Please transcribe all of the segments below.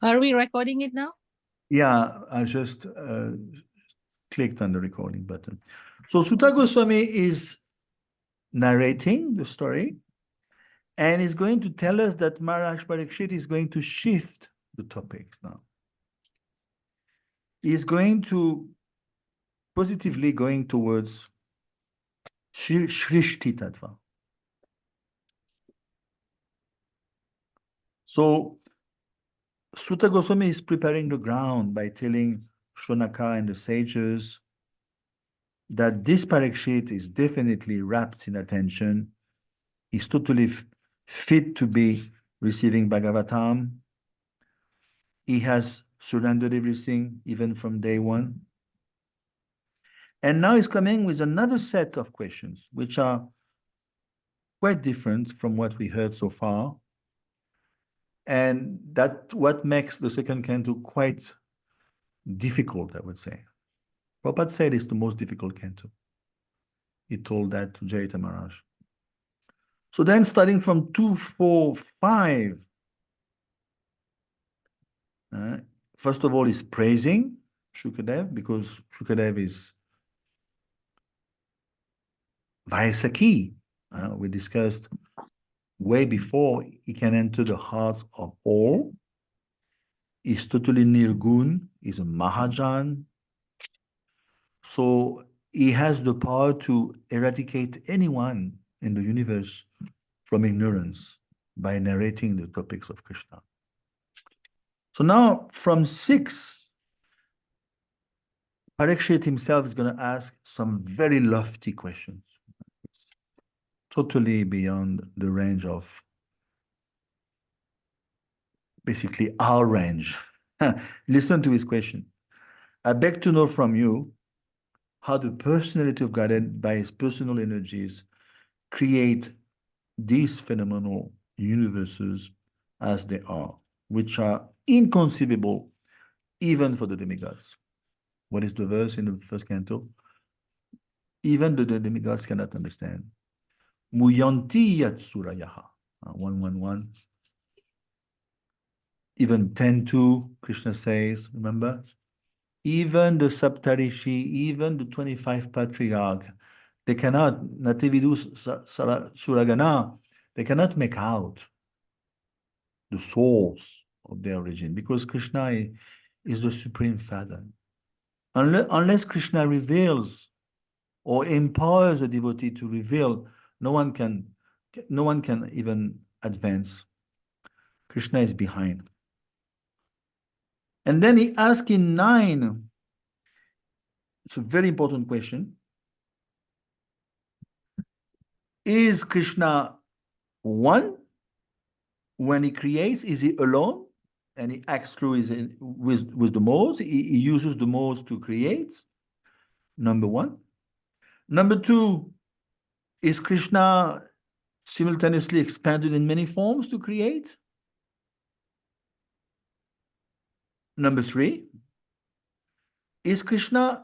Are we recording it now? Yeah, I just clicked on the recording button. So Sutta Goswami is narrating the story and is going to tell us that Maharaj Parikshit is going to shift the topics now. He's going to positively going towards Shrishti Tattva. So Sutta Goswami is preparing the ground by telling Shonaka and the sages that this Parikshit is definitely wrapped in attention. He's totally fit to be receiving Bhagavatam. He has surrendered everything, even from day one. And now he's coming with another set of questions, which are quite different from what we heard so far. And that's what makes the second canto quite difficult, I would say. Prabhupada said it's the most difficult canto. He told that to Jaita Maharaj. So then starting from 245, first of all, he's praising Shukadev because Shukadev is Vaisakhi. We discussed way before he can enter the hearts of all. He's totally Nirgun. He's a Mahajan. So he has the power to eradicate anyone in the universe from ignorance by narrating the topics of Krishna. So now from 6, Parikshit himself is going to ask some very lofty questions, totally beyond the range of basically our range. Listen to his question. I beg to know from you how the personality of Godhead by his personal energies create these phenomenal universes as they are, which are inconceivable even for the demigods. What is the verse in the first canto? Even the demigods cannot understand. Muyanti yatsurayaha. 111. Even 10.2, Krishna says, remember? Even the Saptarishi, even the 25 patriarch, they cannot, Natividu Suragana, they cannot make out the source of their origin because Krishna is the Supreme Father. Unless Krishna reveals or empowers a devotee to reveal, no one can even advance. Krishna is behind. And then he asks in 9, it's a very important question. Is Krishna one when he creates? Is he alone? And he acts through with the modes. He uses the modes to create. Number 1. Number 2, is Krishna simultaneously expanded in many forms to create? Number 3, is Krishna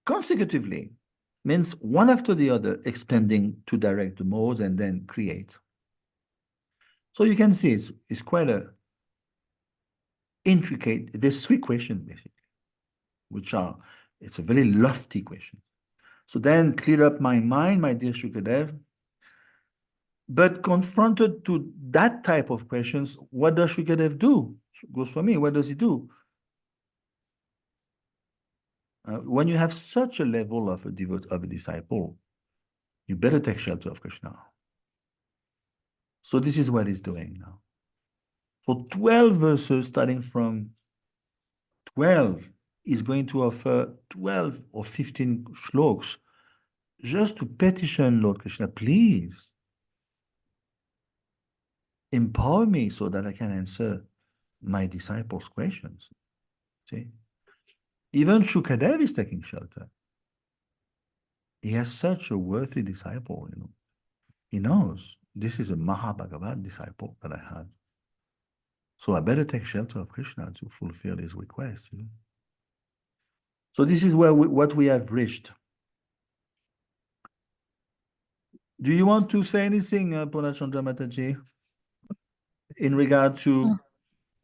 consecutively, means one after the other, expanding to direct the modes and then create? So you can see it's quite a intricate, there's 3 questions basically, which are, it's a very lofty question. So then clear up my mind, my dear Shukadev. But confronted to that type of questions, what does Shukadev do? Goswami, what does he do? When you have such a level of a disciple, you better take shelter of Krishna. So this is what he's doing now. For 12 verses, starting from 12, he's going to offer 12 or 15 shlokas just to petition Lord Krishna, please empower me so that I can answer my disciples' questions. See? Even Shukadev is taking shelter. He has such a worthy disciple, you know. He knows this is a Mahabhagavat disciple that I have. So I better take shelter of Krishna to fulfill his request, you know. So this is where what we have reached. Do you want to say anything, Purnachandra Mataji, in regard to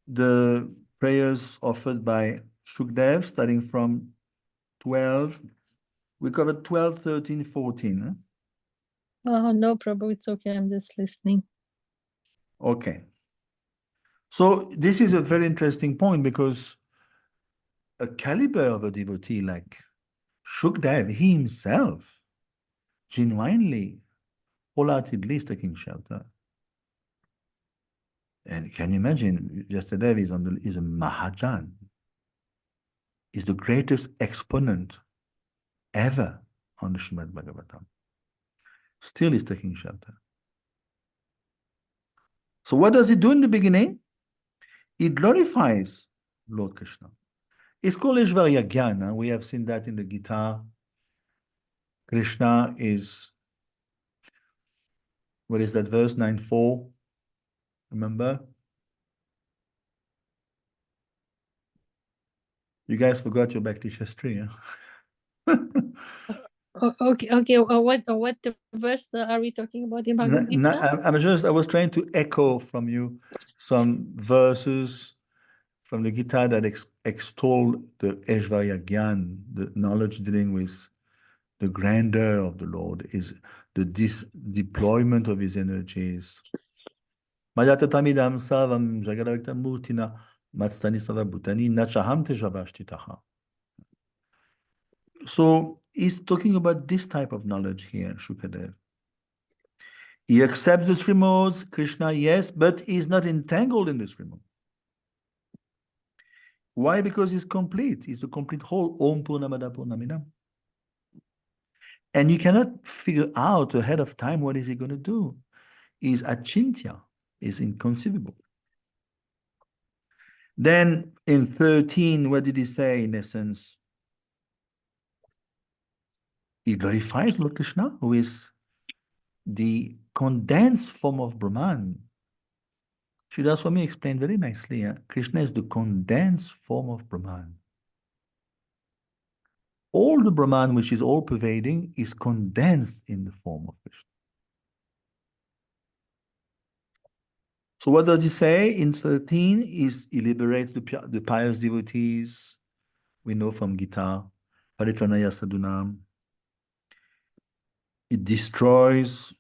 the prayers offered by Shukdev, starting from 12. We covered 12, 13, 14. Huh? Oh, no, Prabhu, it's okay. I'm just listening. Okay. So this is a very interesting point because a caliber of a devotee like Shukdev, he himself, genuinely, wholeheartedly is taking shelter. And can you imagine, Vyasadeva is a Mahajan. Is the greatest exponent ever on the Srimad Bhagavatam. Still is taking shelter. So what does he do in the beginning? He glorifies Lord Krishna. It's called Aishvarya Gyan. We have seen that in the Gita. Krishna is, what is that verse, 9.4? Remember? You guys forgot your Bhakti Shastri, huh? Okay. What verse are we talking about in Bhagavad Gita? I was trying to echo from you some verses from the Gita that extol the Aishvarya Gyan, the knowledge dealing with the grandeur of the Lord, is the deployment of his energies. Majatatamidam savam jagaravaktam murtina matstani savabhutani nachaham tejavashtitaha. So he's talking about this type of knowledge here, Shukadev. He accepts the Srimad, Krishna, yes, but he's not entangled in the Srimad. Why? Because he's complete. He's the complete whole. Om Purnamada Purnamidam. And you cannot figure out ahead of time what is he going to do. Is achintya, is inconceivable. Then in 13, what did he say in essence? He glorifies Lord Krishna, who is the condensed form of Brahman. Sridhar Swami explained very nicely, Krishna is the condensed form of Brahman. All the Brahman, which is all-pervading, is condensed in the form of Krishna. So what does he say in 13? He liberates the pious devotees. We know from Gita, Paritranaya Sadhunam. It destroys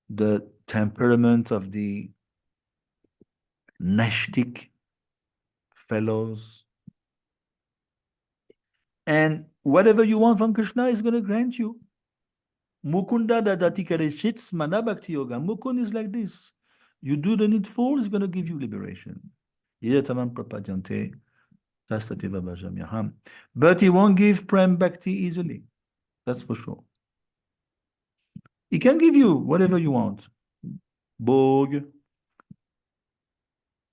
the temperament of the Nashtik fellows. And whatever you want from Krishna is going to grant you. Mukunda dadati kareshit smana bhakti yoga. Mukund is like this. You do the needful, he's going to give you liberation. Yetamam prapadyante tastateva bhajamyaham. But he won't give prem bhakti easily. That's for sure. He can give you whatever you want. Bhog,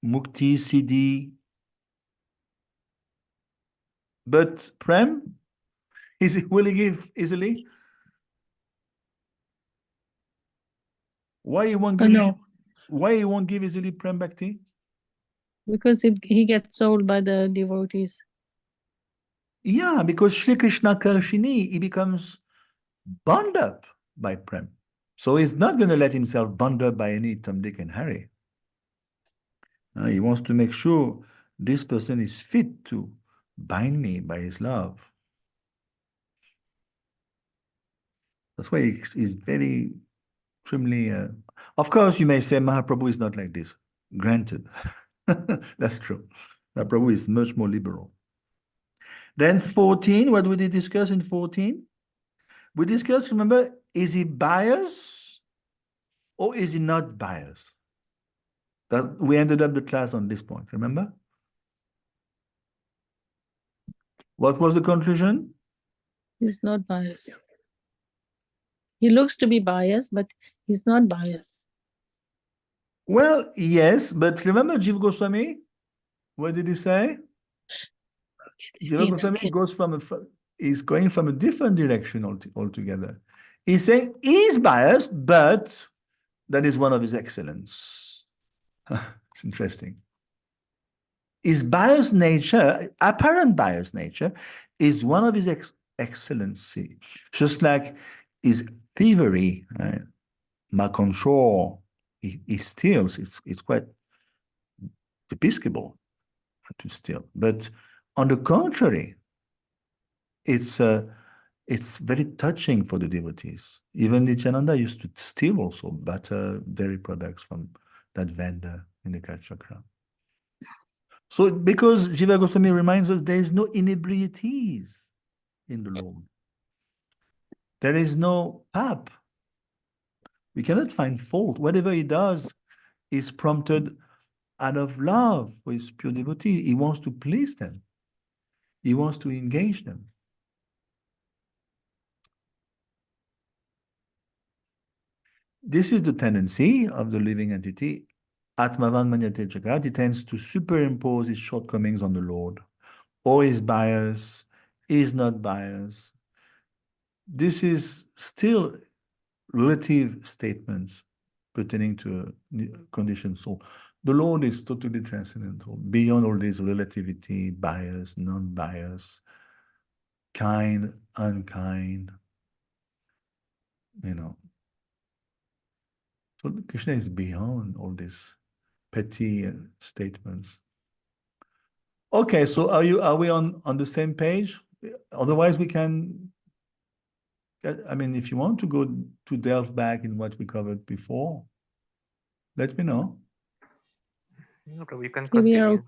mukti, siddhi. But prem, will he give easily? Why he won't give? No. Why he won't give easily prem bhakti? Because he gets sold by the devotees. Yeah, because Sri Krishna Karshini, he becomes bound up by prem. So he's not going to let himself bound up by any Tom, Dick, and Harry. He wants to make sure this person is fit to bind me by his love. That's why he's very extremely. Of course, you may say Mahaprabhu is not like this. Granted, that's true. Mahaprabhu is much more liberal. Then 14, what did we discuss in 14? We discussed, remember, is he biased or is he not biased? That we ended up the class on this point, remember? What was the conclusion? He's not biased. He looks to be biased, but he's not biased. Well, yes, but remember Jiva Goswami? What did he say? Jiva Goswami is going from a different direction altogether. He's saying he's biased, but that is one of his excellence. It's interesting. His biased nature, apparent biased nature, is one of his excellency. Just like his thievery, Malcolm Shaw, he steals. It's quite Episcopal to steal. But on the contrary, it's very touching for the devotees. Even Nityananda used to steal also butter, dairy products from that vendor in the Kachakra. So because Jiva Goswami reminds us there is no inebrieties in the Lord. There is no pap. We cannot find fault. Whatever he does is prompted out of love for his pure devotee. He wants to please them. He wants to engage them. This is the tendency of the living entity. Atmavan Manyate Jagat. He tends to superimpose his shortcomings on the Lord, or his bias, is not biased. This is still relative statements pertaining to conditioned soul. The Lord is totally transcendental, beyond all this relativity, bias, non-bias, kind, unkind, you know. So Krishna is beyond all these petty statements. Okay, so are we on the same page? Otherwise, we can. I mean, if you want to go to delve back in what we covered before, let me know. No, Prabhu, you can We are continue.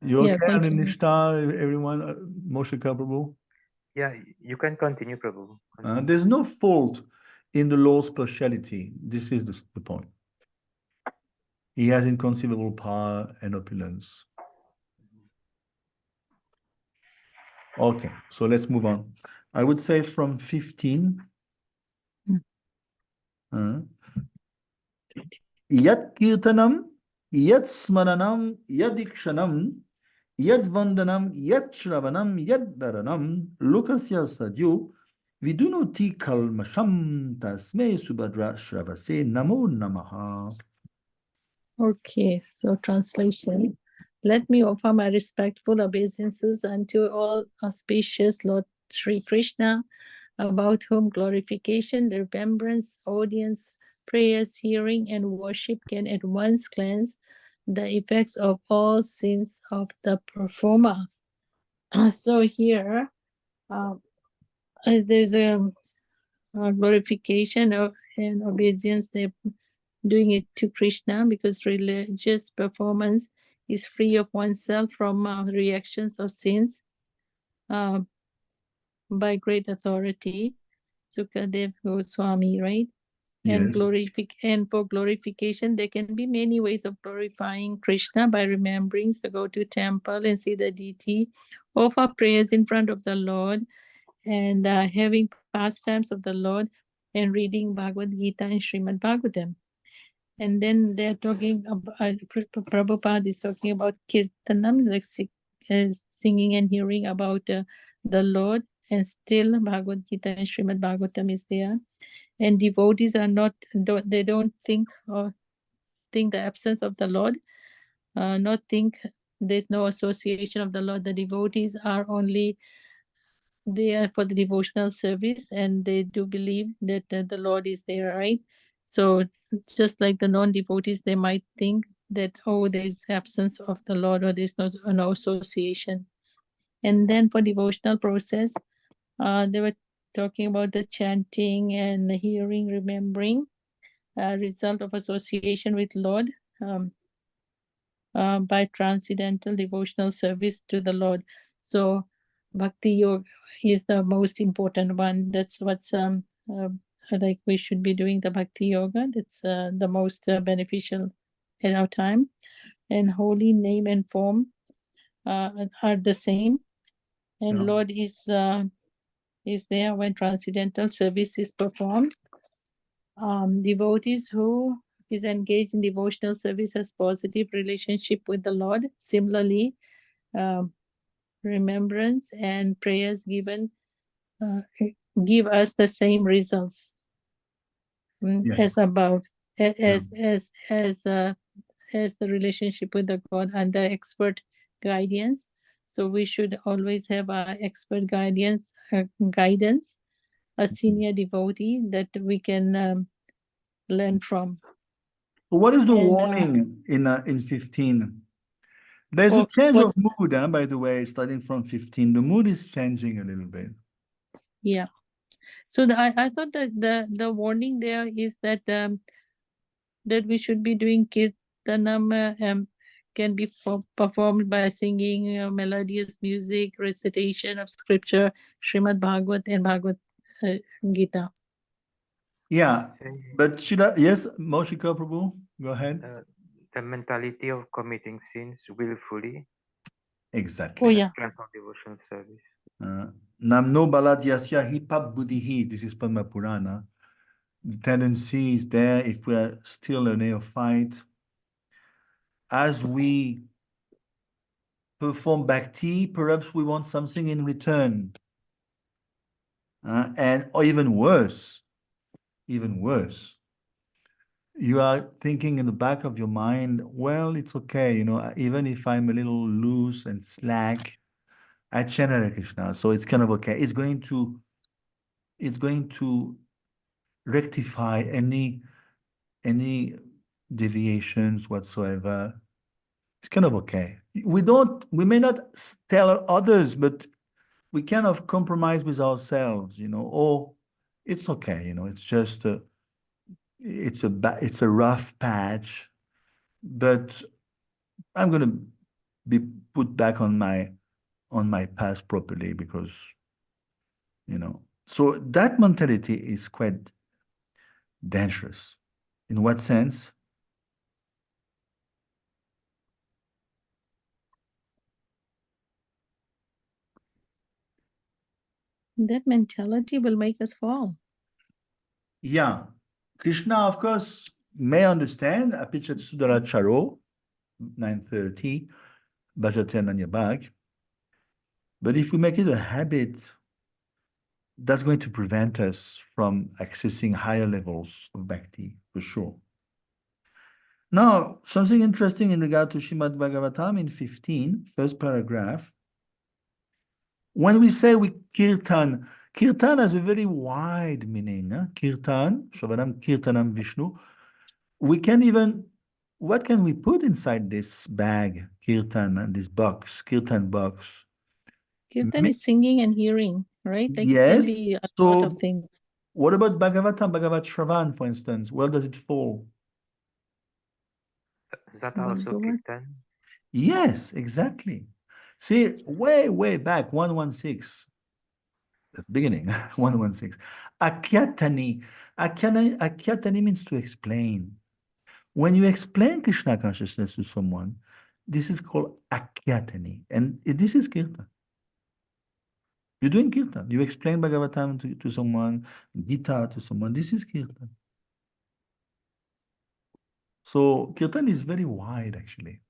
You Yeah, okay, continue. Nishta, everyone, Moshe Prabhu? Yeah, you can continue, Prabhu. There's no fault in the Lord's partiality. This is the point. He has inconceivable power and opulence. Okay, so let's move on. I would say from 15. Yat kirtanam, yat smaranam, yad ikshanam, yad vandanam, yad shravanam, yad dharanam, lokasya sadyu, vidunoti kalmasham tasme subhadra shravase namo namaha. Okay, so translation. Let me offer my respectful obeisances unto all auspicious Lord Sri Krishna, about whom glorification, remembrance, audience, prayers, hearing, and worship can at once cleanse the effects of all sins of the performer. So here, as there's a glorification of and obeisance, they're doing it to Krishna because religious performance is free of oneself from reactions of sins by great authority. Sukadev Goswami, right? And Yes. for glorification, there can be many ways of glorifying Krishna by remembering. So go to temple and see the deity, offer prayers in front of the Lord, and having pastimes of the Lord, and reading Bhagavad Gita and Srimad Bhagavatam. And then they're talking about, Prabhupada is talking about kirtanam, like singing and hearing about the Lord, and still Bhagavad Gita and Srimad Bhagavatam is there. And devotees are not, they don't think the absence of the Lord, not think there's no association of the Lord. The devotees are only there for the devotional service, and they do believe that the Lord is there, right? So just like the non-devotees, they might think that, oh, there's absence of the Lord, or there's no association. And then for devotional process, they were talking about the chanting and the hearing, remembering, result of association with Lord by transcendental devotional service to the Lord. So Bhakti Yoga is the most important one. That's what's like we should be doing the Bhakti Yoga. That's the most beneficial at our time. And holy name and form are the same. And Lord is there when transcendental service is performed. Devotees who is engaged in devotional service has positive relationship with the Lord. Similarly, remembrance and prayers given give us the same results as above, as the relationship with the God under expert guidance. So we should always have our expert guidance, a senior devotee that we can learn from. What is the warning in 15? There's a Or change of what's mood, by the way, starting from 15. The mood is changing a little bit. yeah. So I thought that the warning there is that that we should be doing kirtanam can be performed by singing melodious music, recitation of scripture, Srimad Bhagavat and Bhagavad Gita. Yeah, Say, but Shila, yes, Moshika Prabhu, go ahead. the mentality of committing sins willfully Exactly. Oh in yeah. a transform devotional service. Namno baladyasya hipap buddhihi. This is Padma Purana. The tendency is there if we are still a neophyte. As we perform bhakti, perhaps we want something in return. Or even worse, you are thinking in the back of your mind, well, it's okay, even if I'm a little loose and slack, I chant Hare Krishna, so it's kind of okay. It's going to rectify any deviations whatsoever. It's kind of okay. We may not tell others, but we kind of compromise with ourselves, oh, it's okay, it's just it's a rough patch, but I'm going to be put back on my path properly because, so that mentality is quite dangerous. In what sense? That mentality will make us fall. Yeah. Krishna, of course, may understand. Apichat Sudara Charo, 930, Bhajate on your back. But if we make it a habit, that's going to prevent us from accessing higher levels of bhakti, for sure. Now, something interesting in regard to Srimad Bhagavatam in 15, first paragraph. When we say we kirtan has a very wide meaning. Kirtan, Shravanam Kirtanam Vishnu. We can even, what can we put inside this bag, kirtan, this box, kirtan box? Kirtan is singing and hearing, right? Like it can Yes. be a So lot of things. what about Bhagavatam, Bhagavat Shravan, for instance? Where does it fall? Is that also Bhagavat. Kirtan? Yes, exactly. See, way back, 116. That's the beginning, 116. Akyatani. Akyatani means to explain. When you explain Krishna consciousness to someone, this is called Akyatani. And this is Kirtan. You're doing Kirtan. You explain Bhagavatam to someone, Gita to someone. This is Kirtan. So Kirtan is very wide, actually.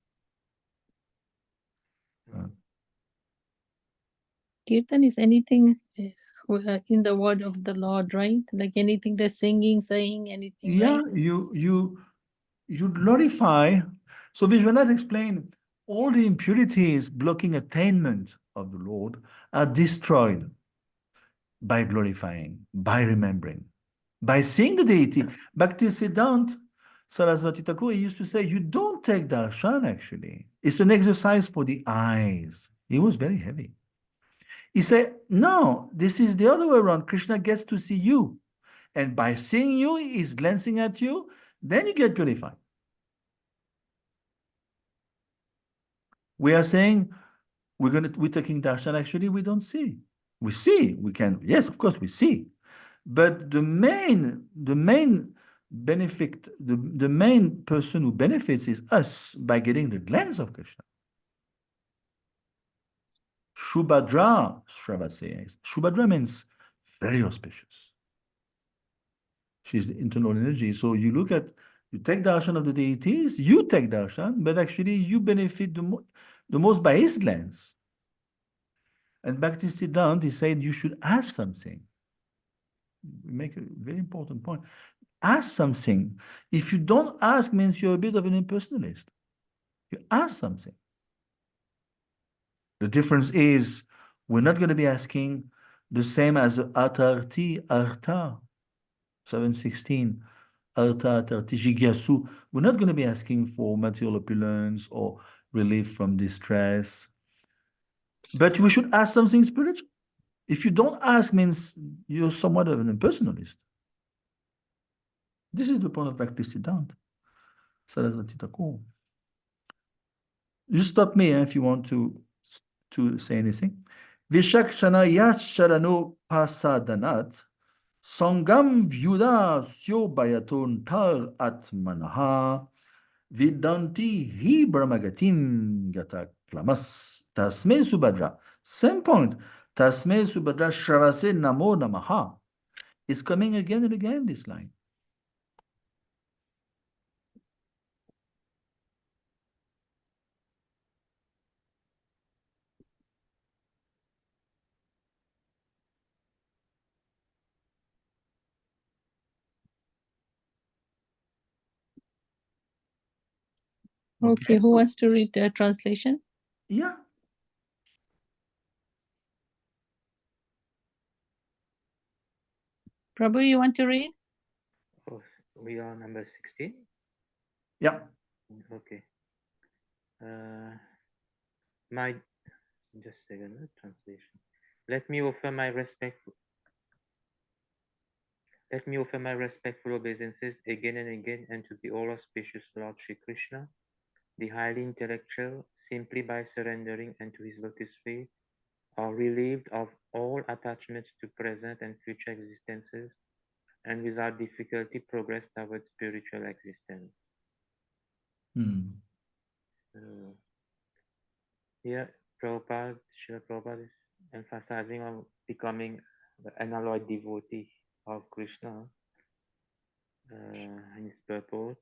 Kirtan is anything in the word of the Lord, right? Like anything they're singing, saying, anything, Yeah, right? you glorify. So Vishwanath explained all the impurities blocking attainment of the Lord are destroyed by glorifying, by remembering, by seeing the deity. Bhaktisiddhanta Saraswati Thakur used to say, you don't take darshan actually. It's an exercise for the eyes. He was very heavy. He said, no, this is the other way around. Krishna gets to see you. And by seeing you, he's glancing at you, then you get glorified. We are saying we're taking darshan, actually, we don't see. We see, we can, yes, of course, we see. But the main benefit, the main person who benefits is us by getting the glance of Krishna. Shubhadra, Shrava says. Shubhadra means very auspicious. She's the internal energy. So you take darshan of the deities, you take darshan, but actually you benefit the most by his glance. And Bhaktisiddhanta, he said you should ask something. Make a very important point. Ask something. If you don't ask, means you're a bit of an impersonalist. You ask something. The difference is we're not going to be asking the same as Atarti, Arta, 716, Arta, Atarti, Jigyasu. We're not going to be asking for material opulence or relief from distress. But we should ask something spiritual. If you don't ask, means you're somewhat of an impersonalist. This is the point of practice down. You stop me if you want to say anything. Vishakshana yasharano pasadanat sangam vyuda syo bayaton tar atmanaha vidanti hi brahmagatim gata klamas tasme subhadra. Same point. Tasme subhadra shravase namo namaha. It's coming again and again, this line. Okay, who wants to read the translation? Yeah. Prabhu, you want to read? Oh, we are number 16. Yeah. Okay. My just a second, translation. Let me offer my respectful obeisances again and again unto the all auspicious Lord Sri Krishna, the highly intellectual, simply by surrendering unto his lotus feet, are relieved of all attachments to present and future existences, and without difficulty progress towards spiritual existence. So here, Srila Prabhupada is emphasizing on becoming the unalloyed devotee of Krishna in his purport,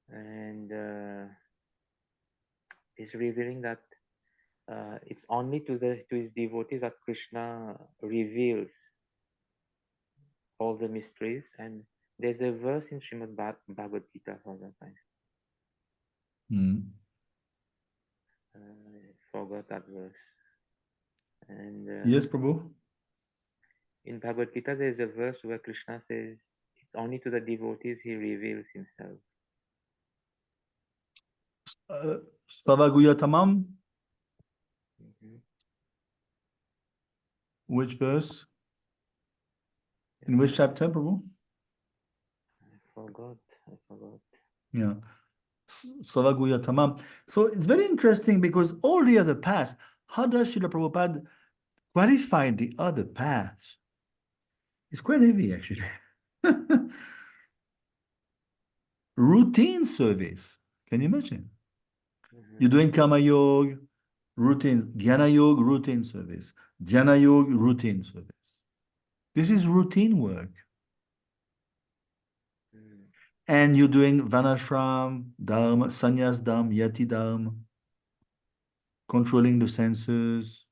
and is revealing that it's only to his devotees that Krishna reveals all the mysteries. And there's a verse in Srimad Bhagavad Gita for that time. I forgot that verse. And Yes, Prabhu. in Bhagavad Gita, there's a verse where Krishna says, it's only to the devotees he reveals himself. Stavaguya Tamam. Mhm. Which verse? In which chapter, Prabhu? I forgot. Yeah. Stavaguya Tamam. So it's very interesting because all the other paths, how does Srila Prabhupada qualify the other paths? It's quite heavy, actually. Routine service. Can you imagine? You're doing Karma Yoga, routine, Jnana Yoga, routine service, Jnana Yoga, routine service. This is routine work. And you're doing Vanashram, Dharma, Sannyas Dharma, Yati Dharma, controlling the senses.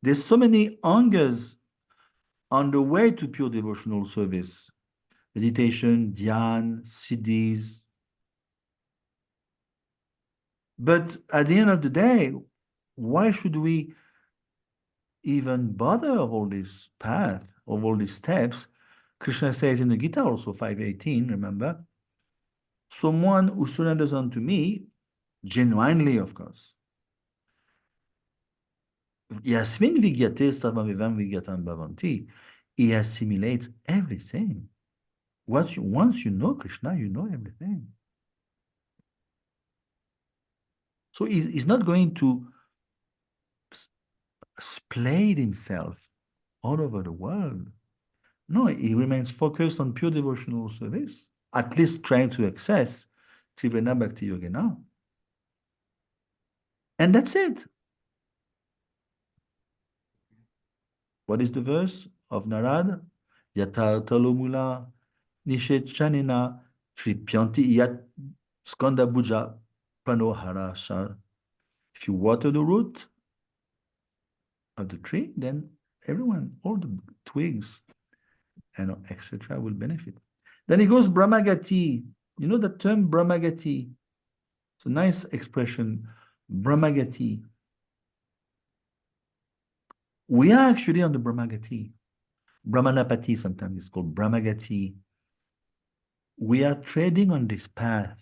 There's so many angas on the way to pure devotional service. Meditation, dhyan, siddhis. But at the end of the day, why should we even bother of all this path, of all these steps? Krishna says in the Gita also, 5:18, remember? Someone who surrenders unto me, genuinely, of course. Yasmin vigyate sarvamevam vigyatam bhavanti. He assimilates everything. Once you know Krishna, you know everything. So he's not going to splayed himself all over the world. No, he remains focused on pure devotional service, at least trying to access Trivena Bhakti Yogena. And that's it. What is the verse of Narad? Yatar talomula nishet chanina tripyanti yat skanda buja panohara shar. If you water the root of the tree, then everyone, all the twigs and etc. will benefit. Then he goes Brahmagati. You know the term Brahmagati? It's a nice expression, Brahmagati. We are actually on the Brahmagati. Brahmanapati sometimes it's called Brahmagati. We are treading on this path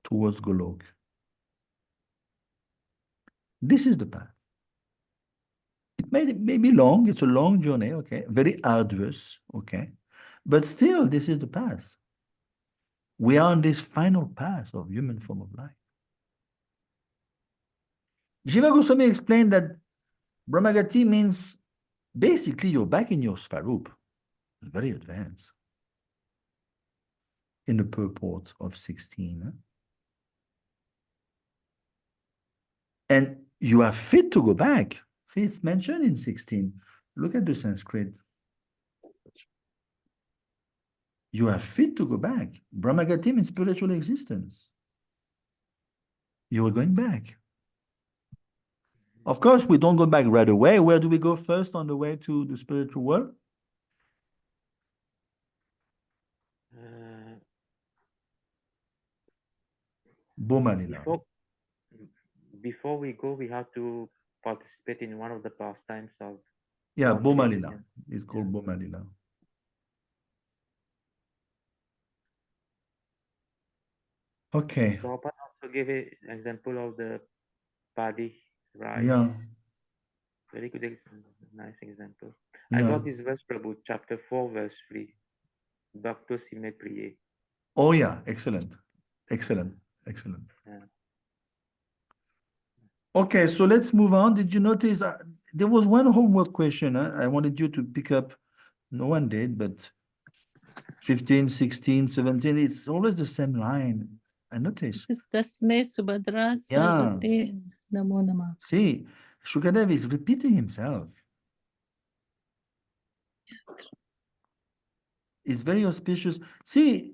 towards Golok. This is the path. It may be long, it's a long journey, okay, very arduous, okay, but still, this is the path. We are on this final path of human form of life. Jiva Goswami explained that Brahmagati means basically you're back in your Svarup, very advanced, in the purport of 16. And you are fit to go back. See, it's mentioned in 16. Look at the Sanskrit. You are fit to go back. Brahmagati means spiritual existence. You are going back. Of course, we don't go back right away. Where do we go first on the way to the spiritual world? Bomalila. Before we go, we have to participate in one of the pastimes of Yeah, Lord Bomalila. Chaitanya. It's called Bomalila. Okay. Prabhupada also gave an example of the paddy rice. Yeah. Very good example, nice example. Yeah. I got this verse, Prabhu, chapter 4, verse 3. Bhakto si mein priye. Oh, yeah. Excellent. Excellent. Excellent. Yeah. Okay, so let's move on. Did you notice there was one homework question I wanted you to pick up? No one did, but 15, 16, 17, it's always the same line. I noticed. This is Tasme Subhadra Yeah. Sarvate Namo Namah. See, Shukadev is repeating himself. It's very auspicious. See,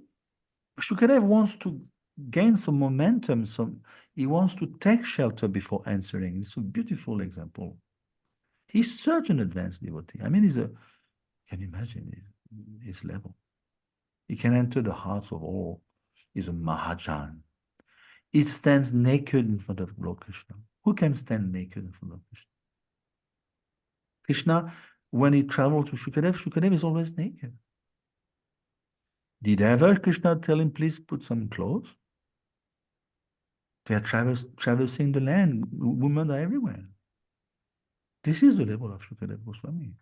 Shukadev wants to gain some momentum. He wants to take shelter before answering. It's a beautiful example. He's such an advanced devotee. I mean, can you imagine his level? He can enter the hearts of all. He's a Mahajan. He stands naked in front of Lord Krishna. Who can stand naked in front of Krishna? Krishna, when he traveled to Shukadev, Shukadev is always naked. Did ever Krishna tell him, please put some clothes? They are traversing the land. Women are everywhere. This is the level of Shukadev Goswami.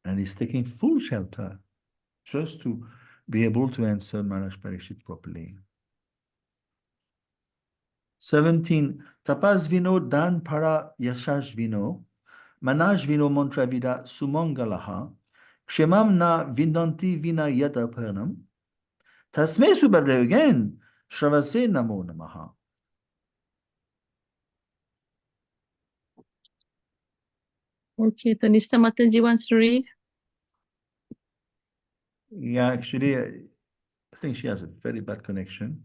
And he's taking full shelter just to be able to answer Maharaj Parikshit properly. 17. Tapas vino dan para yashash vino, manaj vino mantra vida sumangalaha, kshemam na vindanti vina yata pernam, tasme subhadra again, shravase namo namaha. Okay, Tanishta Mataji wants to read. Yeah, actually, I think she has a very bad connection.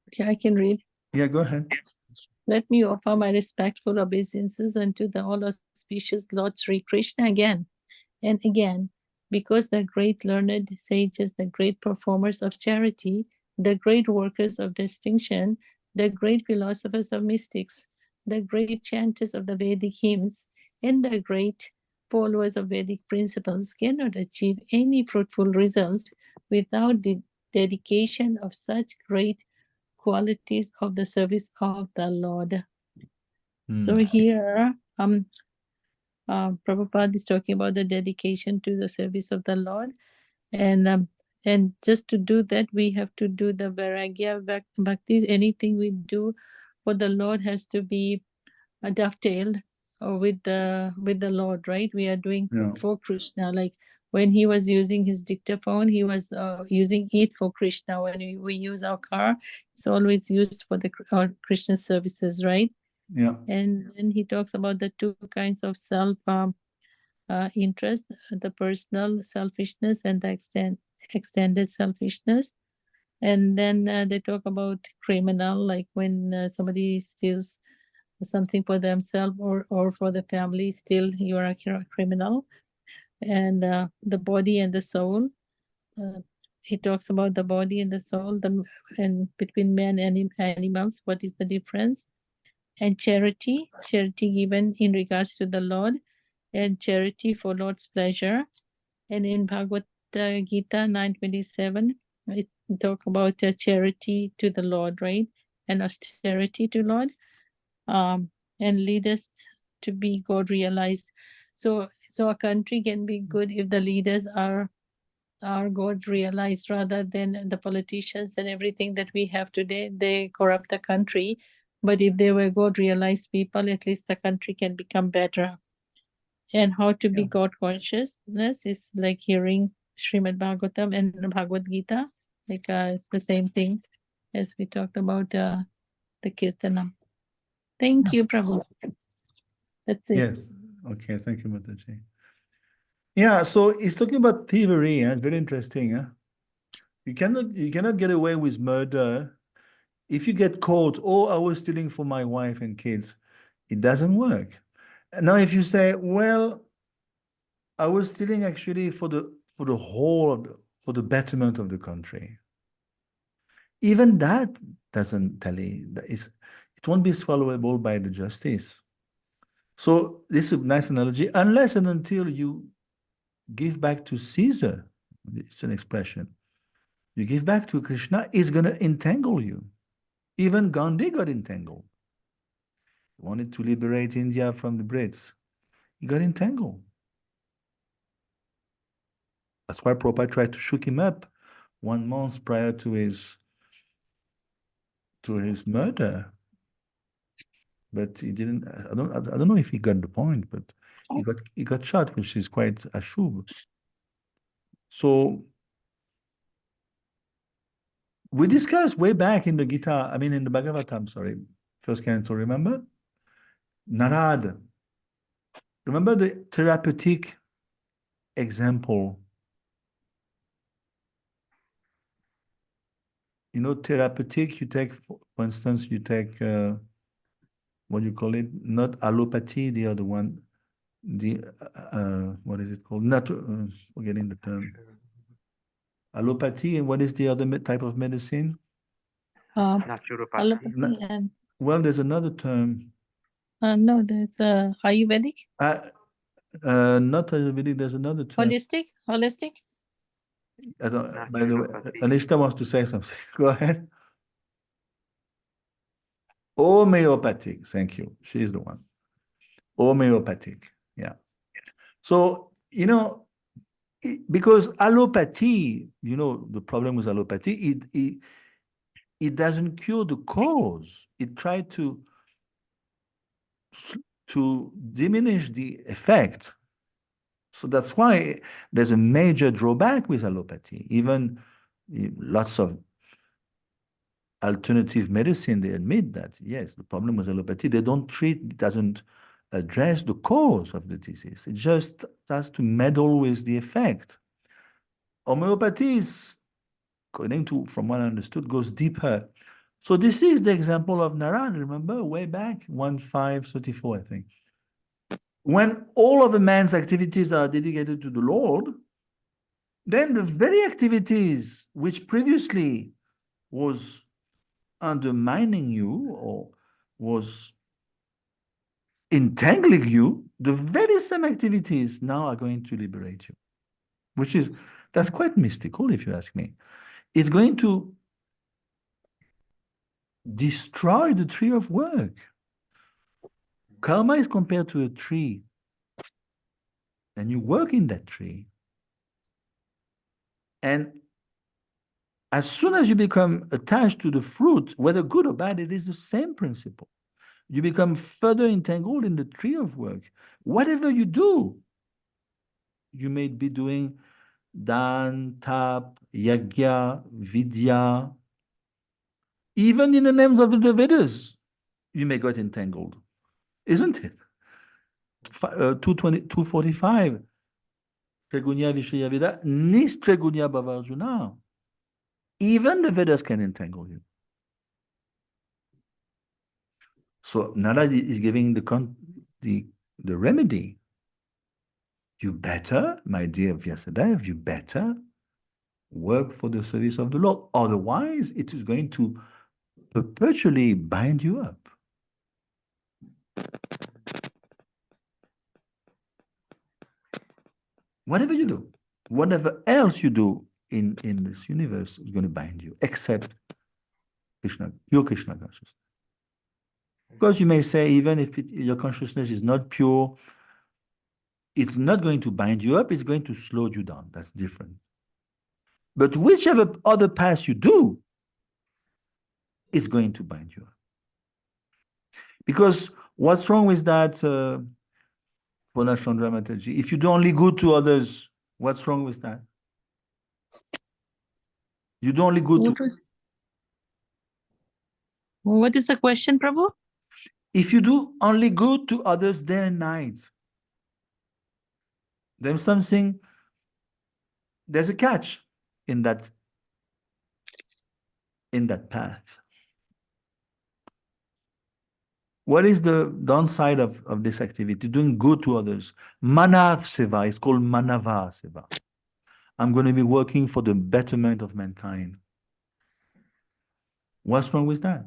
Okay, I can read. Yeah, go ahead. Let me offer my respectful obeisances unto the all auspicious Lord Sri Krishna again and again, because the great learned sages, the great performers of charity, the great workers of distinction, the great philosophers of mystics, the great chanters of the Vedic hymns, and the great followers of Vedic principles cannot achieve any fruitful result without the dedication of such great qualities of the service of the Lord. So here, Prabhupada is talking about the dedication to the service of the Lord, and just to do that, we have to do the Vairagya Bhakti. Anything we do for the Lord has to be dovetailed with the Lord, right? We are doing for Krishna. Like when he was using his dictaphone, he was using it for Krishna. When we use our car, it's always used for the Krishna services, right? Yeah. And then he talks about the two kinds of self interest, the personal selfishness and the extended selfishness. And then they talk about criminal, like when somebody steals something for themselves or for the family, still you are a criminal. And the body and the soul. He talks about the body and the soul, and between men and animals, what is the difference? And charity given in regards to the Lord, and charity for Lord's pleasure. And in Bhagavad Gita 9:27, it talk about charity to the Lord, right? And austerity to Lord. And lead us to be God realized. So a country can be good if the leaders are God realized, rather than the politicians and everything that we have today. They corrupt the country. But if they were God realized people, at least the country can become better. And how to be Yeah. God consciousness is like hearing Srimad Bhagavatam and Bhagavad Gita. Like it's the same thing as we talked about the Kirtanam. Thank you, Prabhu. That's it. Yes. Okay. Thank you, Mataji. Yeah. So he's talking about thievery. It's very interesting. Huh? You cannot get away with murder if you get caught. Oh, I was stealing for my wife and kids. It doesn't work. Now, if you say, well, I was stealing actually for the whole of for the betterment of the country. Even that doesn't tally. It won't be swallowable by the justice. So this is a nice analogy, unless and until you give back to Caesar. It's an expression. You give back to Krishna, he's going to entangle you. Even Gandhi got entangled. He wanted to liberate India from the Brits. He got entangled. That's why Prabhupada tried to shook him up 1 month prior to his murder. But he didn't. I don't know if he got the point, but he got shot, which is quite ashub. So we discussed way back in the Gita, I mean in the Bhagavatam, sorry, first canto, remember? Narad. Remember the therapeutic example? You know, therapeutic, you take, for instance, you take, what do you call it? Not allopathy, the other one. The, what is it called? Not, forgetting the term. Allopathy, and what is the other type of medicine? Naturopathy. Allopathy and Well, there's another term. no, that's Ayurvedic, Not Ayurvedic, there's another term. holistic. I don't, by the way, Anishta wants to say something. Go ahead. Homeopathic. Thank you. She's the one. Homeopathic. Yeah. So, you know, because allopathy, you know, the problem with allopathy, it doesn't cure the cause. It tries to diminish the effect. So that's why there's a major drawback with allopathy. Even lots of alternative medicine, they admit that, yes, the problem with allopathy, they don't treat, it doesn't address the cause of the disease. It just has to meddle with the effect. Homeopathy is, according to, from what I understood, goes deeper. So this is the example of Narad, remember, way back, 1534, I think. When all of a man's activities are dedicated to the Lord, then the very activities which previously was undermining you or was entangling you, the very same activities now are going to liberate you, that's quite mystical, if you ask me. It's going to destroy the tree of work. Karma is compared to a tree, and you work in that tree. And as soon as you become attached to the fruit, whether good or bad, it is the same principle. You become further entangled in the tree of work. Whatever you do, you may be doing dan, tap, yagya, vidya. Even in the names of the Vedas, you may get entangled, isn't it? 245. Tregunya Vishaya Veda, Nis Tregunya Bhavarjuna. Even the Vedas can entangle you. So Narad is giving the remedy. You better, my dear Vyasadeva, you better work for the service of the Lord. Otherwise, it is going to perpetually bind you up. Whatever you do, whatever else you do, in this universe is going to bind you, except Krishna, pure Krishna consciousness. Because you may say, even if your consciousness is not pure, it's not going to bind you up, it's going to slow you down. That's different. But whichever other path you do, it's going to bind you up. Because what's wrong with that, Purnachandra Mataji? If you do only good to others, what's wrong with that? You do only good to... What is the question, Prabhu? If you do only good to others day and night, then there's a catch in that path. What is the downside of this activity? Doing good to others. Manav Seva is called Manava Seva. I'm going to be working for the betterment of mankind. What's wrong with that?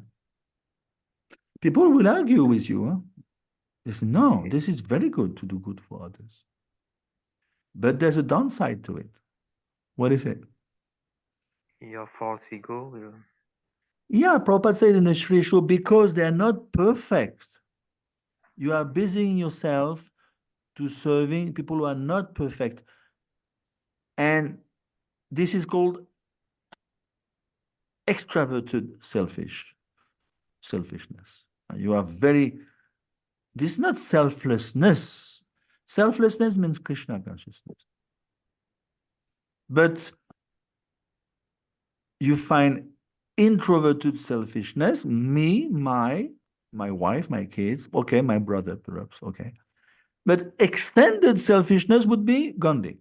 People will argue with you. Huh? They say, no, this is very good to do good for others. But there's a downside to it. What is it? Your false ego will... Yeah, Prabhupada said in the Sri Show, because they are not perfect, you are busying yourself to serving people who are not perfect. And this is called extroverted selfishness. You are this is not selflessness. Selflessness means Krishna consciousness. But you find introverted selfishness, me, my wife, my kids, okay, my brother perhaps, okay. But extended selfishness would be Gandhi.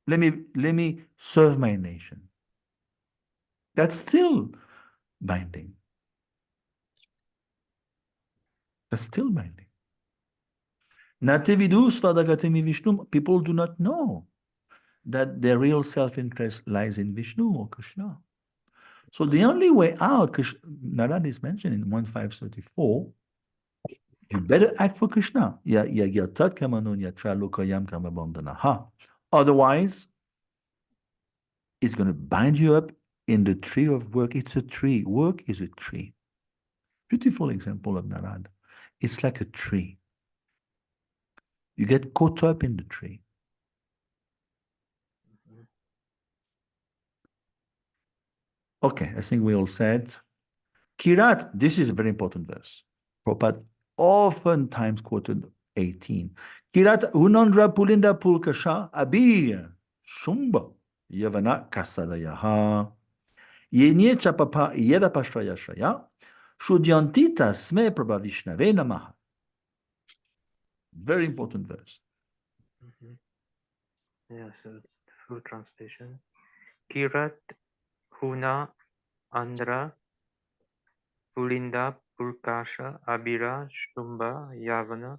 Let me serve my nation. That's still binding. That's still binding. Natividu Svadagatemi Vishnu, people do not know that their real self-interest lies in Vishnu or Krishna. So the only way out, Narad is mentioned in 1534, you better act for Krishna. Otherwise, it's going to bind you up in the tree of work. It's a tree. Work is a tree. Beautiful example of Narad. It's like a tree. You get caught up in the tree. Okay, I think we all said. Kirat, this is a very important verse. Prabhupada oftentimes quoted 18. Kirat unandra pulinda pulkasha abir shumba yavana kasadayaha yenye chapapa yedapashrayashaya shudyantita sme prabhavishnave namaha. Very important verse. Yeah, so the full translation. Kirat Huna Andra Pulinda Purkasha Abira Shumba Yavana,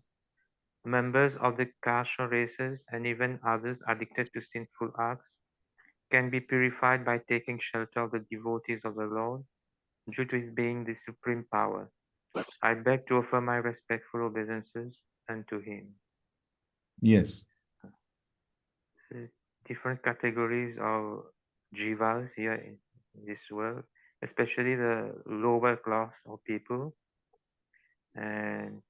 members of the Kasha races and even others addicted to sinful acts can be purified by taking shelter of the devotees of the Lord due to his being the supreme power. I beg to offer my respectful obeisances unto him. Yes. Different categories of jivas here in this world, especially the lower class of people. And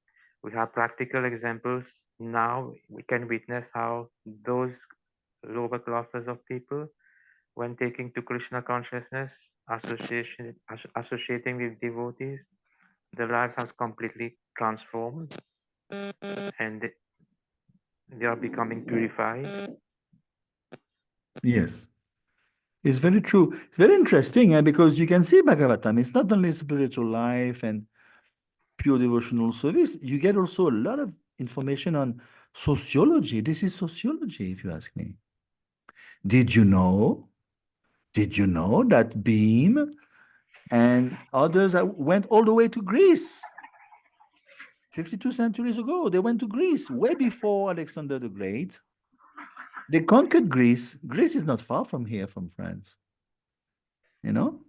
we have practical examples now. We can witness how those lower classes of people, when taking to Krishna consciousness, associating with devotees, their lives has completely transformed and they are becoming purified. Yes. It's very true. It's very interesting because you can see Bhagavatam. It's not only spiritual life and pure devotional service. You get also a lot of information on sociology. This is sociology, if you ask me. Did you know that Beam and others went all the way to Greece? 52 centuries ago, they went to Greece, way before Alexander the Great. They conquered Greece. Greece is not far from here, from France. You know?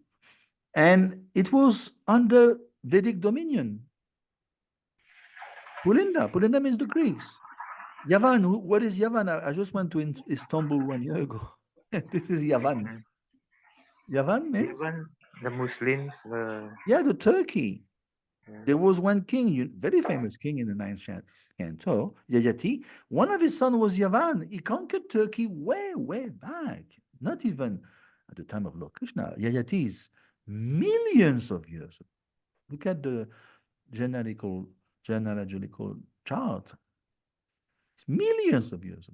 And it was under Vedic dominion. Pulinda means the Greeks. Yavan, what is Yavan? I just went to Istanbul 1 year ago. This is Yavan. Mhm. Yavan means? Even the Muslims, Yeah, the Turkey. yeah. There was one king, very famous king in the ninth canto, Yayati. One of his sons was Yavan. He conquered Turkey way, way back. Not even at the time of Lord Krishna. Yayati is millions of years. Look at the genealogical chart. It's millions of years.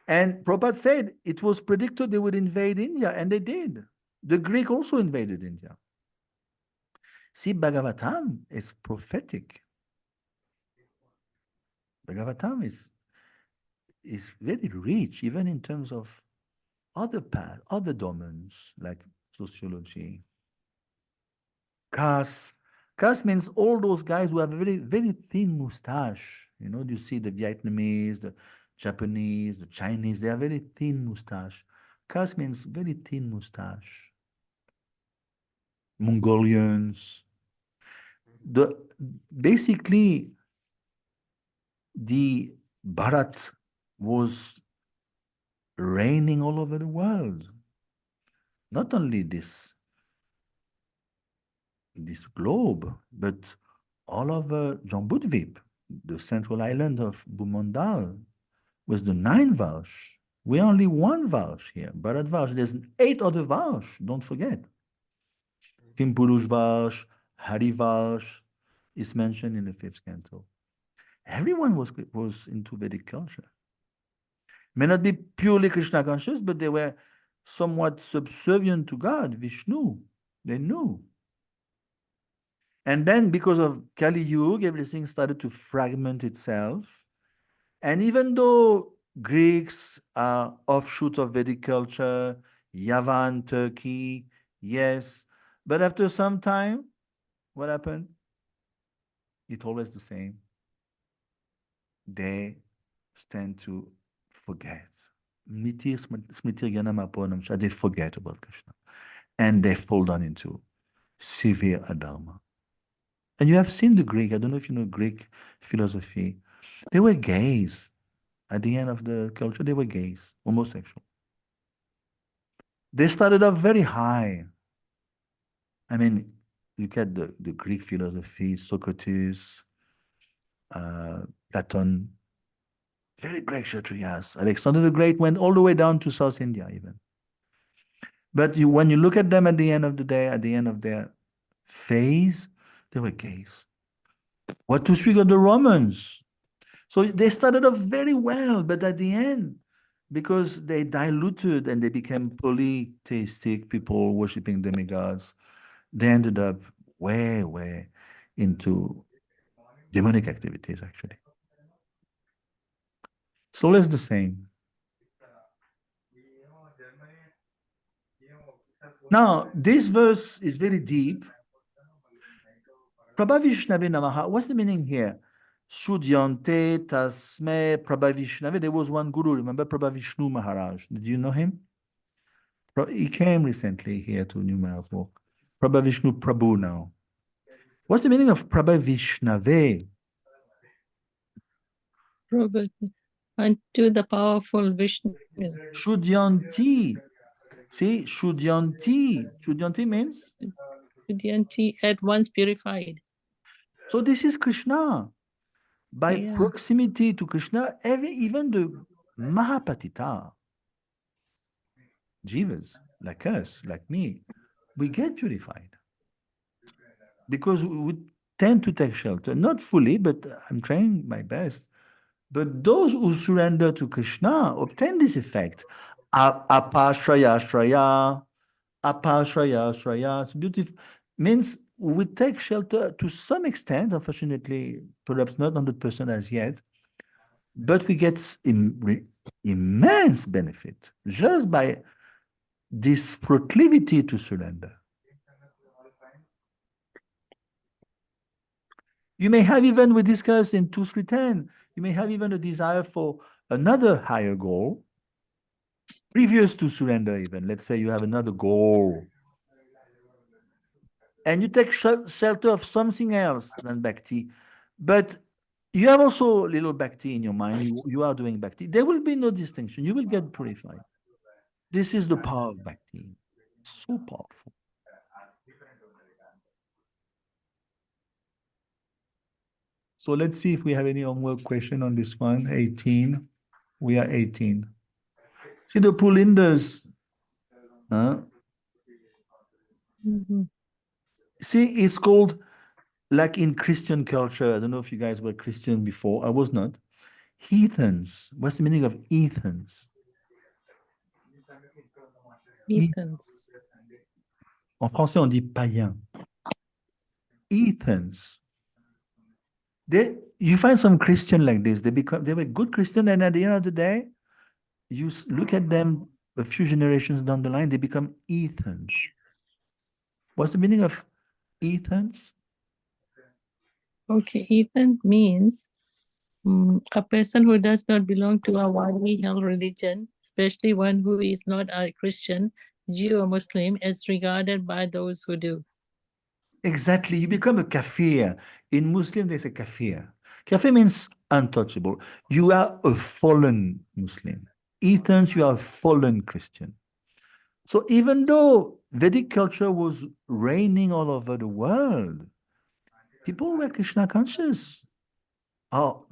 And Prabhupada said it was predicted they would invade India, and they did. The Greek also invaded India. See, Bhagavatam is prophetic. Bhagavatam is very rich, even in terms of other paths, other domains like sociology. Caste. Caste means all those guys who have a very, very thin mustache. You know, you see the Vietnamese, the Japanese, the Chinese, they have very thin mustache. Caste means very thin mustache. Mongolians. Basically, the Bharat was reigning all over the world. Not only this globe, but all over Jambudvip, the central island of Bhumandal, with the 9 Varsh. We're only 1 Varsh here, Bharat Varsh. There's 8 other Varsh, don't forget. Kimpurush Varsh, Hari Varsh is mentioned in the 5th canto. Everyone was into Vedic culture. May not be purely Krishna conscious, but they were somewhat subservient to God, Vishnu. They knew. And then because of Kali Yuga, everything started to fragment itself. And even though Greeks are offshoot of Vedic culture, Yavan, Turkey, yes, but after some time, what happened? It's always the same. They tend to forget. They forget about Krishna. And they fall down into severe adharma. And you have seen the Greek, I don't know if you know Greek philosophy. They were gays. At the end of the culture, they were gays, homosexual. They started off very high. I mean, look at the Greek philosophy, Socrates, Platon, very great Kshatriyas. Alexander the Great went all the way down to South India even. But when you look at them at the end of the day, at the end of their phase, they were gays. What to speak of the Romans? So they started off very well, but at the end, because they diluted and they became polytheistic, people worshiping demigods, they ended up way, way into demonic activities, actually. So it's the same. Now, this verse is very deep. Prabhavishnave Namaha, what's the meaning here? Shudyante Tasme Prabhavishnave. There was one guru, remember Prabhavishnu Maharaj? Did you know him? He came recently here to New Mayapur. Prabhavishnu Prabhu now. What's the meaning of Prabhavishnave? Probably unto the powerful Vishnu. Shudyanti. See, Shudyanti. Shudyanti means? Vidyanti at once purified. So this is Krishna. By Yeah. proximity to Krishna, even the Mahapatita, jivas, like us, like me, we get purified. Because we tend to take shelter, not fully, but I'm trying my best. But those who surrender to Krishna obtain this effect. Apashraya, Shraya, Apashraya, Shraya. It's beautiful. Means we take shelter to some extent, unfortunately, perhaps not 100% as yet, but we get immense benefit just by this proclivity to surrender. You may have even, we discussed in 2-3-10, you may have even a desire for another higher goal, previous to surrender even. Let's say you have another goal. And you take shelter of something else than bhakti. But You have also little bhakti in your mind. You are doing bhakti. There will be no distinction. You will get purified. This is the power of bhakti. So powerful. So let's see if we have any homework question on this one. 18. We are 18. See the Pulinders. Huh? Mhm. See, it's called, like in Christian culture, I don't know if you guys were Christian before. I was not. Heathens. What's the meaning of heathens? Heathens. En français, on dit païens. Heathens. You find some Christian like this. They were good Christian, and at the end of the day, you look at them a few generations down the line, they become heathens. What's the meaning of heathens? Okay, heathen means a person who does not belong to a widely held religion, especially one who is not a Christian, Jew, or Muslim, is regarded by those who do. Exactly. You become a kafir. In Muslim, there's a kafir. Kafir means untouchable. You are a fallen Muslim. Heathens, you are a fallen Christian. So even though Vedic culture was reigning all over the world, people were Krishna conscious. Our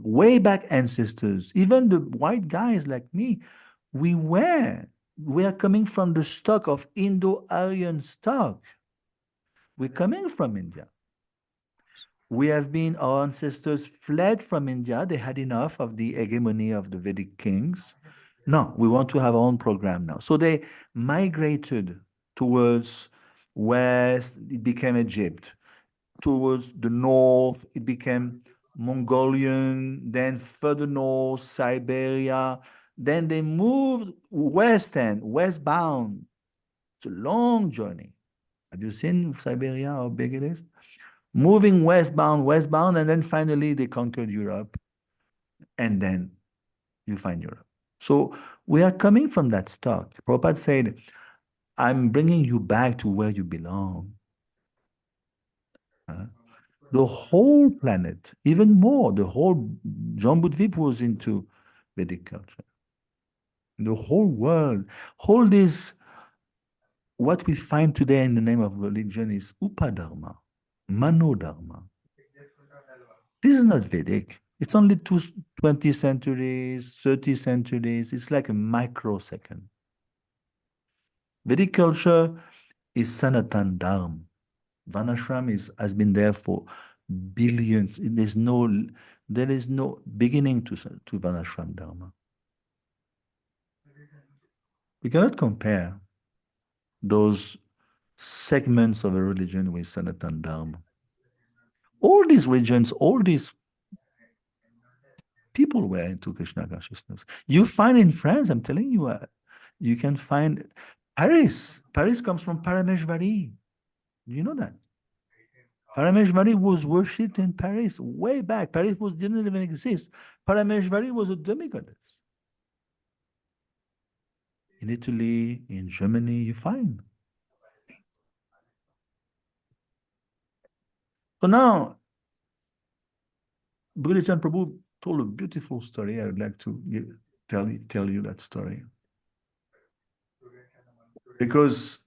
way back ancestors, even the white guys like me, we are coming from the stock of Indo-Aryan stock. We're coming from India. Our ancestors fled from India. They had enough of the hegemony of the Vedic kings. No, we want to have our own program now. So they migrated towards west, it became Egypt. Towards the north, it became Mongolian, then further north, Siberia. Then they moved westbound. It's a long journey. Have you seen Siberia, how big it is? Moving westbound, and then finally they conquered Europe, and then you find Europe. So we are coming from that stock. Prabhupada said, I'm bringing you back to where you belong. The whole planet, even more, the whole Jambudvip was into Vedic culture. The whole world, all this, what we find today in the name of religion is Upadharma, Manodharma. This is not Vedic. It's only 20 centuries, 30 centuries. It's like a microsecond. Vedic culture is Sanatan Dharma. Varnashram has been there for billions. There is no beginning to Varnashram Dharma. We cannot compare those segments of a religion with Sanatan Dharma. All these religions, all these people were into Krishna consciousness. You find in France, I'm telling you, you can find Paris. Paris comes from Parameshvari. Do you know that? Parameshvari was worshipped in Paris way back. Paris didn't even exist. Parameshvari was a demigoddess. In Italy, in Germany, you find. So now, Bhagavad Prabhu told a beautiful story. I would like to tell you that story. Because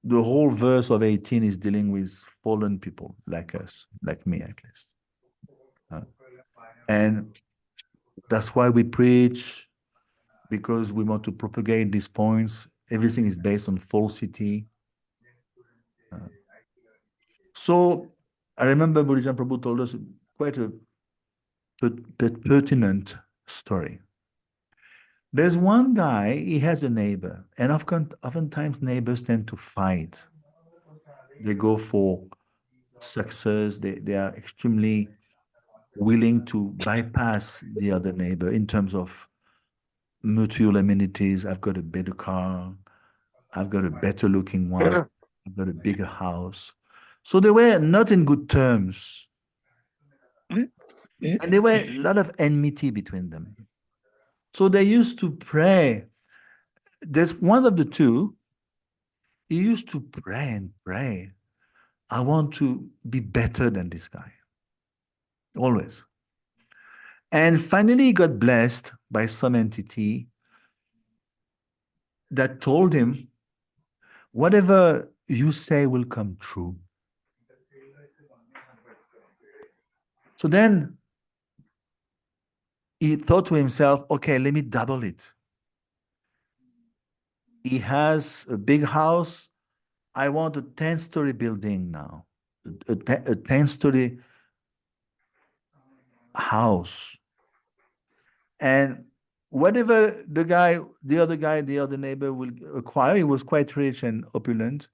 the whole verse of 18 is dealing with fallen people like us, like me at least. And that's why we preach, because we want to propagate these points. Everything is based on falsity. So I remember Bhurijan Prabhu told us quite a pertinent story. There's one guy, he has a neighbor, and oftentimes neighbors tend to fight. They go for success. They are extremely willing to bypass the other neighbor in terms of mutual amenities. I've got a better car. I've got a better looking one. I've got a bigger house. So they were not in good terms. And there were a lot of enmity between them. So they used to pray. There's one of the two, he used to pray and pray. I want to be better than this guy. Always. And finally, he got blessed by some entity that told him, whatever you say will come true. So then he thought to himself, okay, let me double it. He has a big house. I want a 10-story building now, a 10-story house. And whatever the other neighbor will acquire, he was quite rich and opulent.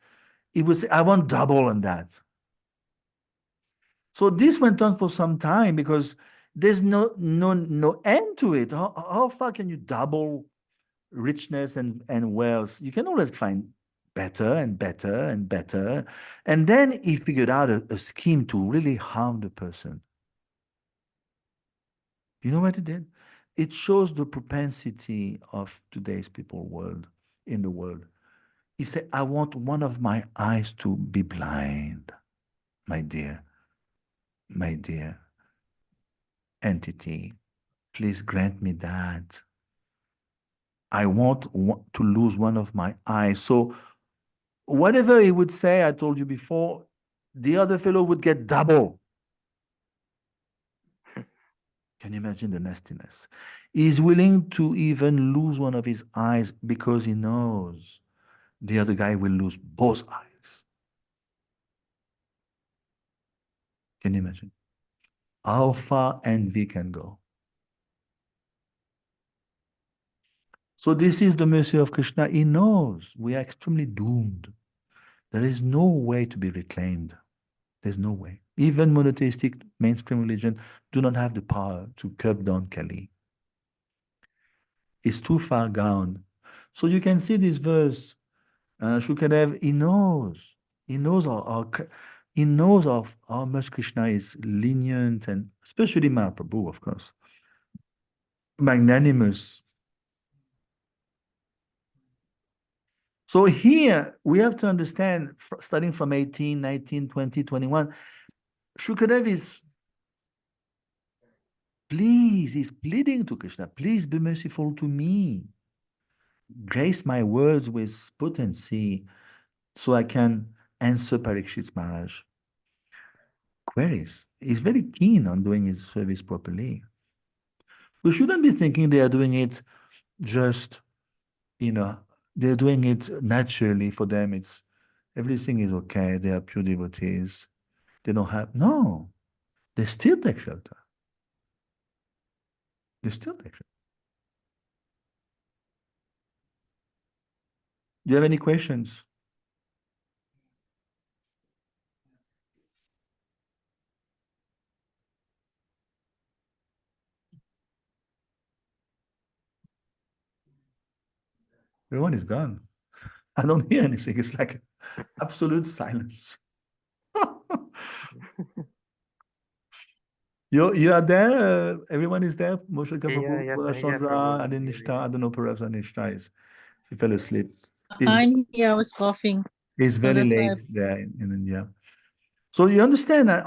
He would say, I want double on that. So this went on for some time because there's no end to it. How far can you double richness and wealth? You can always find better and better and better. And then he figured out a scheme to really harm the person. You know what he did? It shows the propensity of today's in the world. He said, I want one of my eyes to be blind, my dear entity. Please grant me that. I want to lose one of my eyes. So whatever he would say, I told you before, the other fellow would get double. Can you imagine the nastiness? He's willing to even lose one of his eyes because he knows the other guy will lose both eyes. Can you imagine how far envy can go? So this is the mercy of Krishna. He knows we are extremely doomed. There is no way to be reclaimed. There's no way. Even monotheistic mainstream religion do not have the power to curb down Kali. It's too far gone. So you can see this verse. Shukadev, he knows of how much Krishna is lenient, and especially Mahaprabhu, of course, magnanimous. So here we have to understand, starting from 18, 19, 20, 21, Shukadev is he's pleading to Krishna, please be merciful to me. Grace my words with potency so I can answer Parikshit's Maharaj queries. He's very keen on doing his service properly. We shouldn't be thinking they are doing it just, they're doing it naturally for them. It's everything is okay. They are pure devotees. They don't have, no, they still take shelter. They still take shelter. Do you have any questions? Everyone is gone. I don't hear anything. It's like absolute silence. You are there? Everyone is there? Moshe Prabhu, Yeah, Chandra, Prabhu. Adenishta. I don't know, perhaps Adenishta is, she fell asleep. I'm here, I was coughing. It's So very that's why late there in India. So you understand that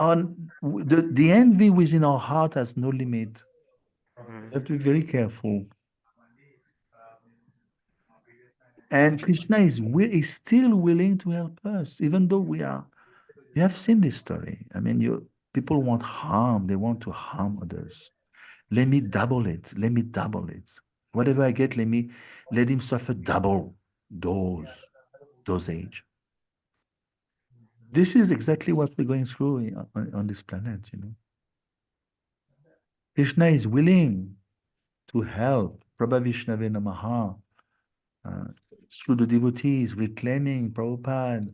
the envy within our heart has no limit. Mhm. You have to be very careful. And Krishna is still willing to help us, even though we are. You have seen this story. I mean, people want harm. They want to harm others. Let me double it. Let me double it. Whatever I get, let him suffer double dosage. This is exactly what we're going through on this planet, Krishna is willing to help Prabha Vishnave Namaha through the devotees reclaiming Prabhupada.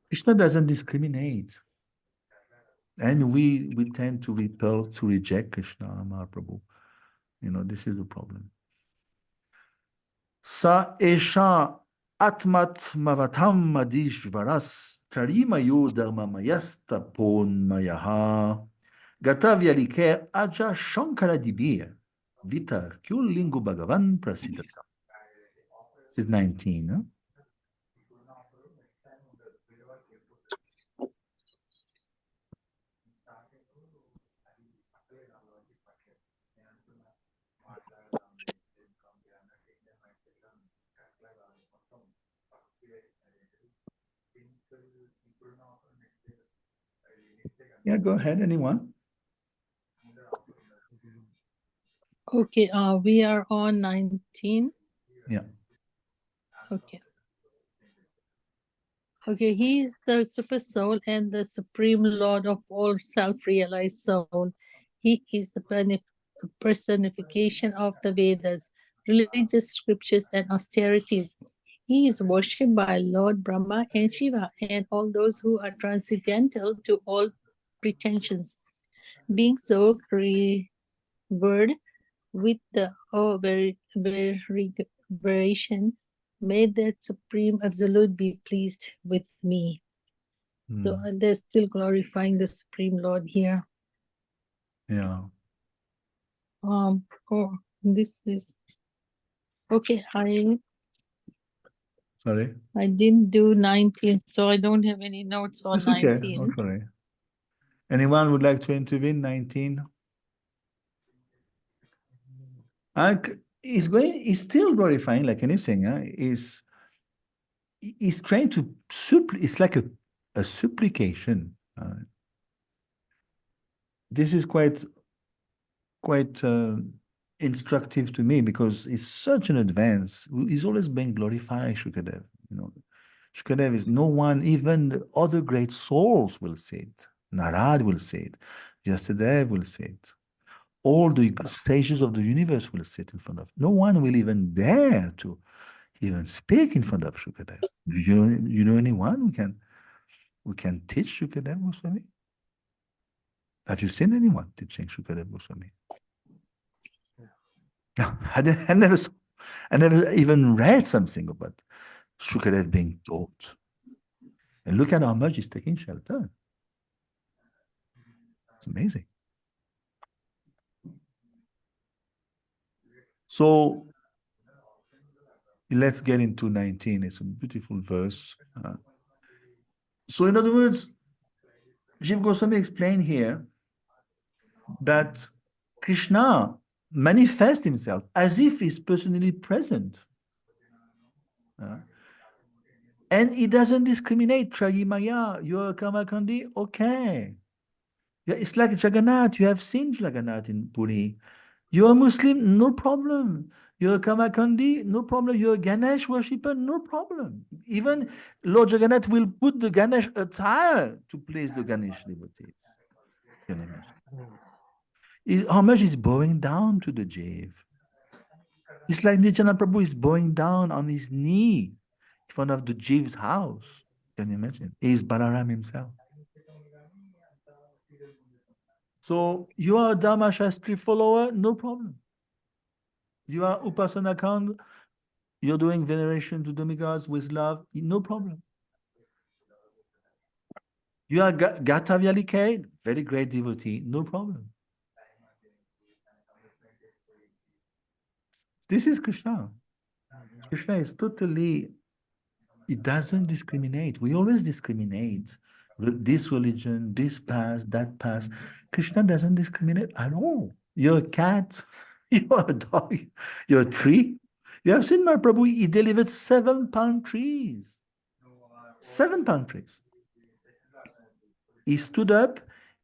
Krishna doesn't discriminate. And we tend to repel, to reject Krishna, Mahaprabhu. This is the problem. Sa esha atmat mavatam madishvaras tarimayo dharmamayasta ponmayaha gatavyalike aja shankara dibir vitar kyulingu bhagavan prasidata. This is 19. Huh? Yeah, go ahead, anyone? Okay, we are on 19. Yeah. Okay. Okay, he's the super soul and the supreme lord of all self-realized soul. He is the personification of the Vedas, religious scriptures, and austerities. He is worshipped by Lord Brahma and Shiva and all those who are transcendental to all pretensions. Being so revered with the veneration, may that supreme absolute be pleased with me. So Mm, they're still glorifying the Supreme Lord here. yeah. Oh, this is okay. Sorry. I didn't do 19, so I don't have any notes on It's okay. 19. Okay. Anyone would like to intervene? 19. He's still glorifying like anything. He's trying to it's like a supplication. This is quite instructive to me because it's such an advance. He's always been glorifying Shukadev. Shukadev is no one, even the other great souls will see it. Narad will see it. Vyasadev will see it. All the stages of the universe will sit in front of. No one will even dare to even speak in front of Shukadev. Do you know anyone who can teach Shukadev Goswami? Have you seen anyone teaching Shukadev Goswami? No, I never even read something about Shukadev being taught. And look at how much he's taking shelter. It's amazing. So let's get into 19. It's a beautiful verse. So in other words, Jiva Goswami explained here that Krishna manifests himself as if he's personally present. And he doesn't discriminate. Trayimaya, you're a Kamakandi, okay. Yeah, it's like Jagannath. You have seen Jagannath in Puri. You're a Muslim, no problem. You're a Kamakandi, no problem. You're a Ganesh worshipper, no problem. Even Lord Jagannath will put the Ganesh attire to please the Ganesh devotees. Can you imagine? How much is bowing down to the Jiv? It's like Nityananda Prabhu is bowing down on his knee in front of the Jiv's house. Can you imagine? He is Balaram himself. So you are a Dharma Shastri follower, no problem. You are Upasana Kand, you're doing veneration to demigods with love, no problem. You are Gata Vyalike, very great devotee, no problem. This is Krishna. Krishna is totally, he doesn't discriminate. We always discriminate. This religion, this past, that past. Krishna doesn't discriminate at all. You're a cat, you're a dog, you're a tree. You have seen Mahaprabhu, he delivered 7 palm trees. 7 palm trees. He stood up,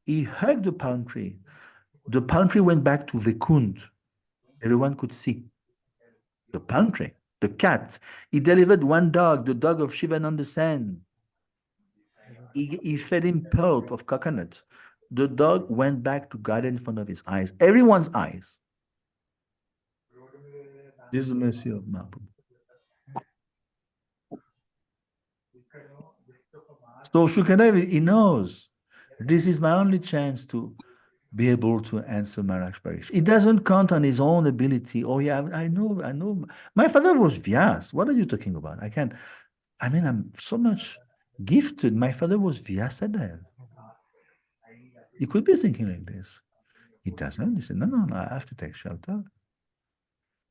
he hugged the palm tree. The palm tree went back to Vaikunt. Everyone could see. The palm tree, the cat. He delivered 1 dog, the dog of Shivananda Sen. He fed him pulp of coconut. The dog went back to God in front of his eyes, everyone's eyes. This is the mercy of Mahaprabhu. So Shukadev, he knows this is my only chance to be able to answer Maharaj Parish. He doesn't count on his own ability. Oh yeah, I know. My father was Vyas. What are you talking about? I'm so much gifted. My father was Vyasadeva. He could be thinking like this. He doesn't. He said, no, I have to take shelter.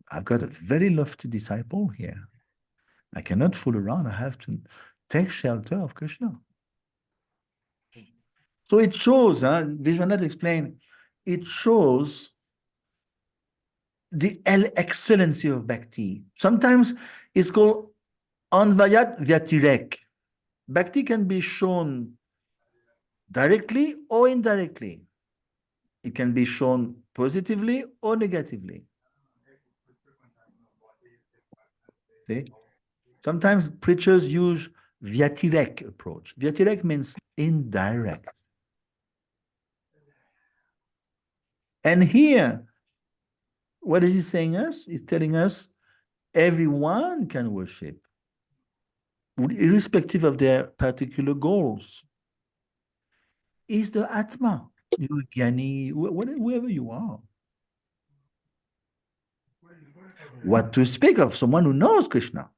I've got a very lofty disciple here. I cannot fool around. I have to take shelter of Krishna. So it shows, Vishwanath explained, it shows the excellency of bhakti. Sometimes it's called Anvayat Vyatirek. Bhakti can be shown directly or indirectly. It can be shown positively or negatively. See? Sometimes preachers use Vyatirek approach. Vyatirek means indirect. And here, what is he saying us? He's telling us everyone can worship, irrespective of their particular goals. Is the Atma, you're Gyani, whoever you are. What to speak of someone who knows Krishna?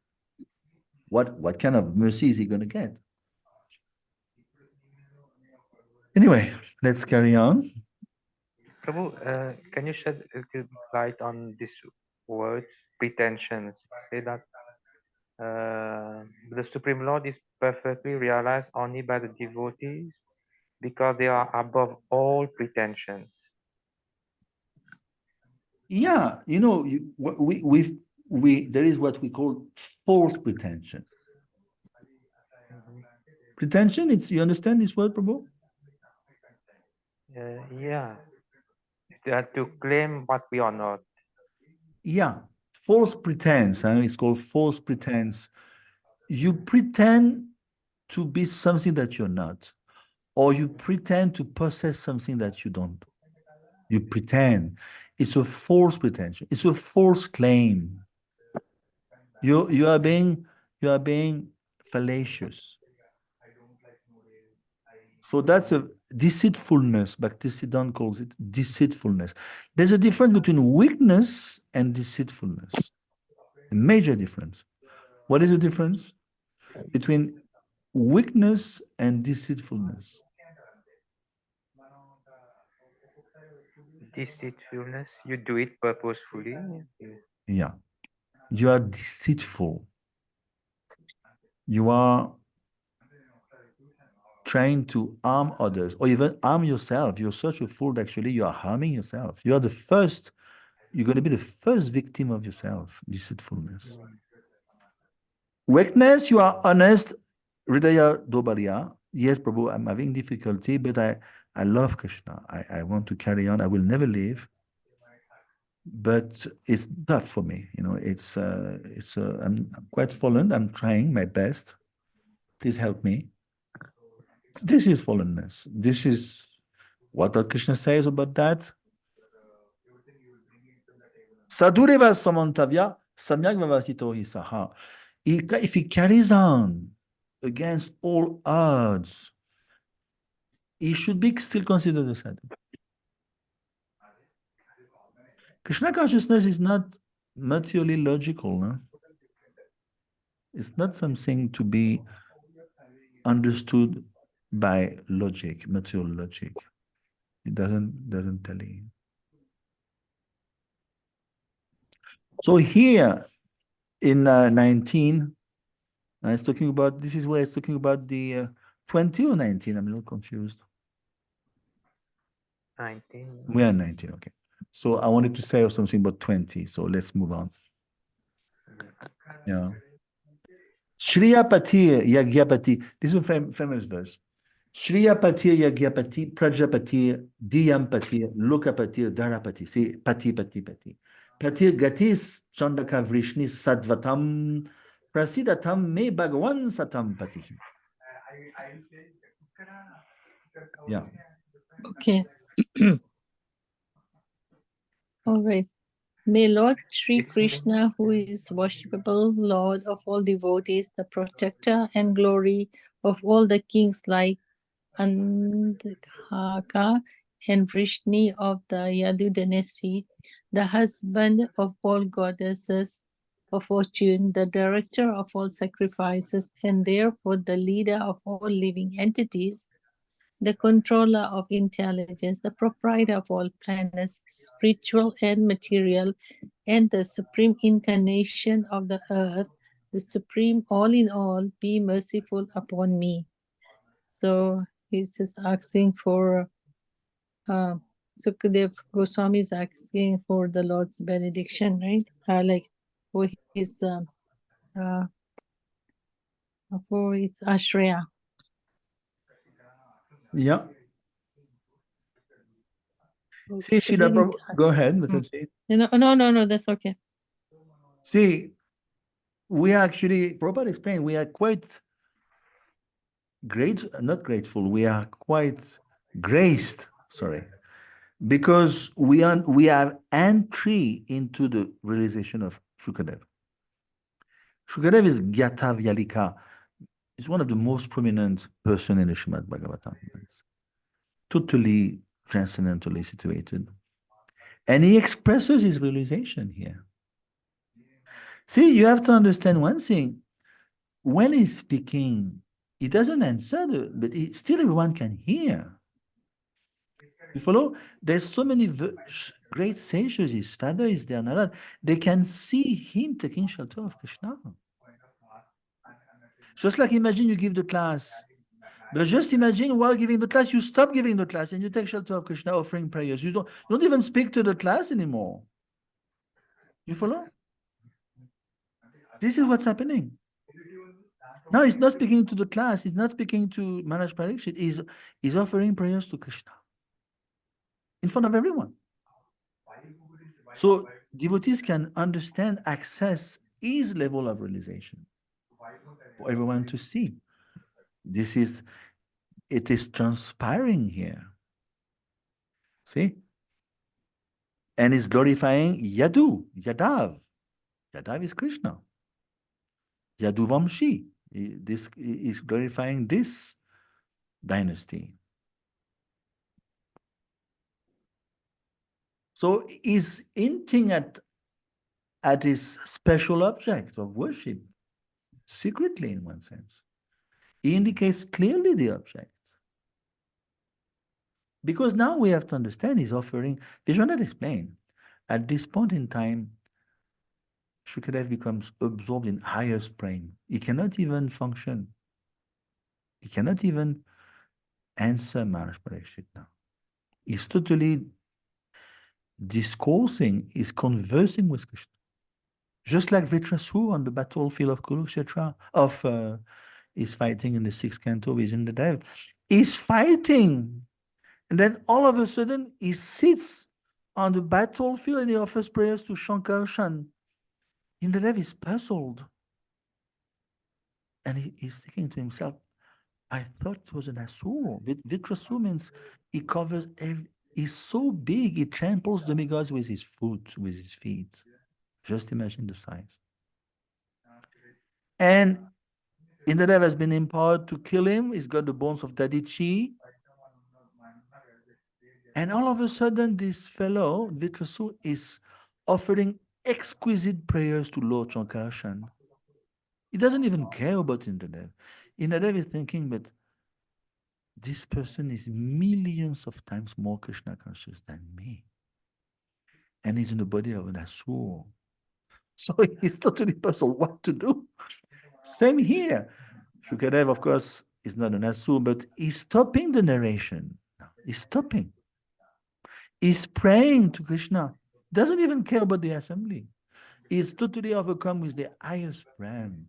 What kind of mercy is he going to get? Anyway, let's carry on. Prabhu, can you shed a little light on these words, pretensions? Say that the Supreme Lord is perfectly realized only by the devotees because they are above all pretensions. Yeah, you know, there is what we call false pretension. Pretension, you understand this word, Prabhu? Yeah, they are to claim what we are not. Yeah, false pretense, it's called false pretense. You pretend to be something that you're not, or you pretend to possess something that you don't. You pretend. It's a false pretension. It's a false claim. You are being fallacious. So that's a deceitfulness. Bhaktisiddhanta calls it deceitfulness. There's a difference between weakness and deceitfulness. A major difference. What is the difference between weakness and deceitfulness? Deceitfulness, you do it purposefully. Yeah. You are deceitful. You are trying to harm others or even harm yourself. You're such a fool that actually you are harming yourself. You're going to be the first victim of yourself, deceitfulness. Weakness, you are honest. Hridaya Dobariya. Yes, Prabhu, I'm having difficulty, but I love Krishna. I want to carry on. I will never leave. But it's tough for me. You know, I'm quite fallen. I'm trying my best. Please help me. This is fallenness. This is what Krishna says about that. Sadureva samantavya samyak vavasito hi saha. If he carries on against all odds, he should be still considered a sadhu. Krishna consciousness is not materially logical. No? It's not something to be understood by logic, material logic. It doesn't tell you. So here in 19, it's talking about, this is where it's talking about the 20 or 19, I'm a little confused. 19. We are 19, okay. So I wanted to say something about 20, so let's move on. Yeah. Shriya Patir Yagyapati, this is a famous verse. Shriya Patir Yagyapati, Prajapatir, Diyampatir, Lokapatir, Dharapati. See, Pati, Pati, Pati. Patir Gatis, Chandaka Vrishni, Sadvatam, Prasidatam, Me Bhagwan Satam Pati. Yeah. Okay. All right. May Lord Sri Krishna, who is worshipable Lord of all devotees, the protector and glory of all the kings like Andhaka and Vrishni of the Yadu dynasty, the husband of all goddesses of fortune, the director of all sacrifices, and therefore the leader of all living entities, the controller of intelligence, the proprietor of all planets, spiritual and material, and the supreme incarnation of the earth, the supreme all in all, be merciful upon me. So he's just asking for Sukadev Goswami is asking for the Lord's benediction, right? Like for his Ashraya. Yeah. See, I Srila didn't- Go ahead, Mataji. No, that's okay. See, we are actually, Prabhupada explained, we are quite not grateful, we are quite graced, sorry, because we have entry into the realization of Shukadev. Shukadev is Gyata Vyalika. He's one of the most prominent person in the Srimad Bhagavatam. It's totally transcendentally situated. And he expresses his realization here. See, you have to understand one thing. When he's speaking, he doesn't answer, but still everyone can hear. You follow? There's so many great sages. His father is there, Narad. They can see him taking shelter of Krishna. Just like imagine you give the class, but just imagine while giving the class, you stop giving the class and you take shelter of Krishna offering prayers. You don't even speak to the class anymore. You follow? This is what's happening. Now he's not speaking to the class, he's not speaking to Maharaj Parikshit, he's offering prayers to Krishna in front of everyone. So devotees can understand, access his level of realization for everyone to see. It is transpiring here. See? And is glorifying Yadav. Yadav is Krishna. Yaduvamshi. This is glorifying this dynasty. So he's hinting at his special object of worship, secretly in one sense. He indicates clearly the object. Because now we have to understand he's offering, Vishwanath explained, at this point in time, Shukadev becomes absorbed in highest brain. He cannot even function. He cannot even answer Maharaj Parikshit now. He's totally discoursing, he's conversing with Krishna. Just like Vritrasu on the battlefield of Kurukshetra, he's fighting in the 6th canto with Indradev. He's fighting. And then all of a sudden, he sits on the battlefield and he offers prayers to Shankarshan. Indradev is puzzled. And he's thinking to himself, I thought it was an asur. Vitrasu means he covers he's so big, he tramples demigods with his foot, with his feet. Just imagine the size. And Indradev has been empowered to kill him. He's got the bones of Dadichi. And all of a sudden, this fellow, Vitrasu, is offering exquisite prayers to Lord Shankarshan. He doesn't even care about Indradev. Indradev is thinking, but this person is millions of times more Krishna conscious than me. And he's in the body of an asur. So he's totally puzzled what to do. Same here. Shukadev, of course, is not an asur, but he's stopping the narration. He's stopping. He's praying to Krishna. Doesn't even care about the assembly. He's totally overcome with the highest prem.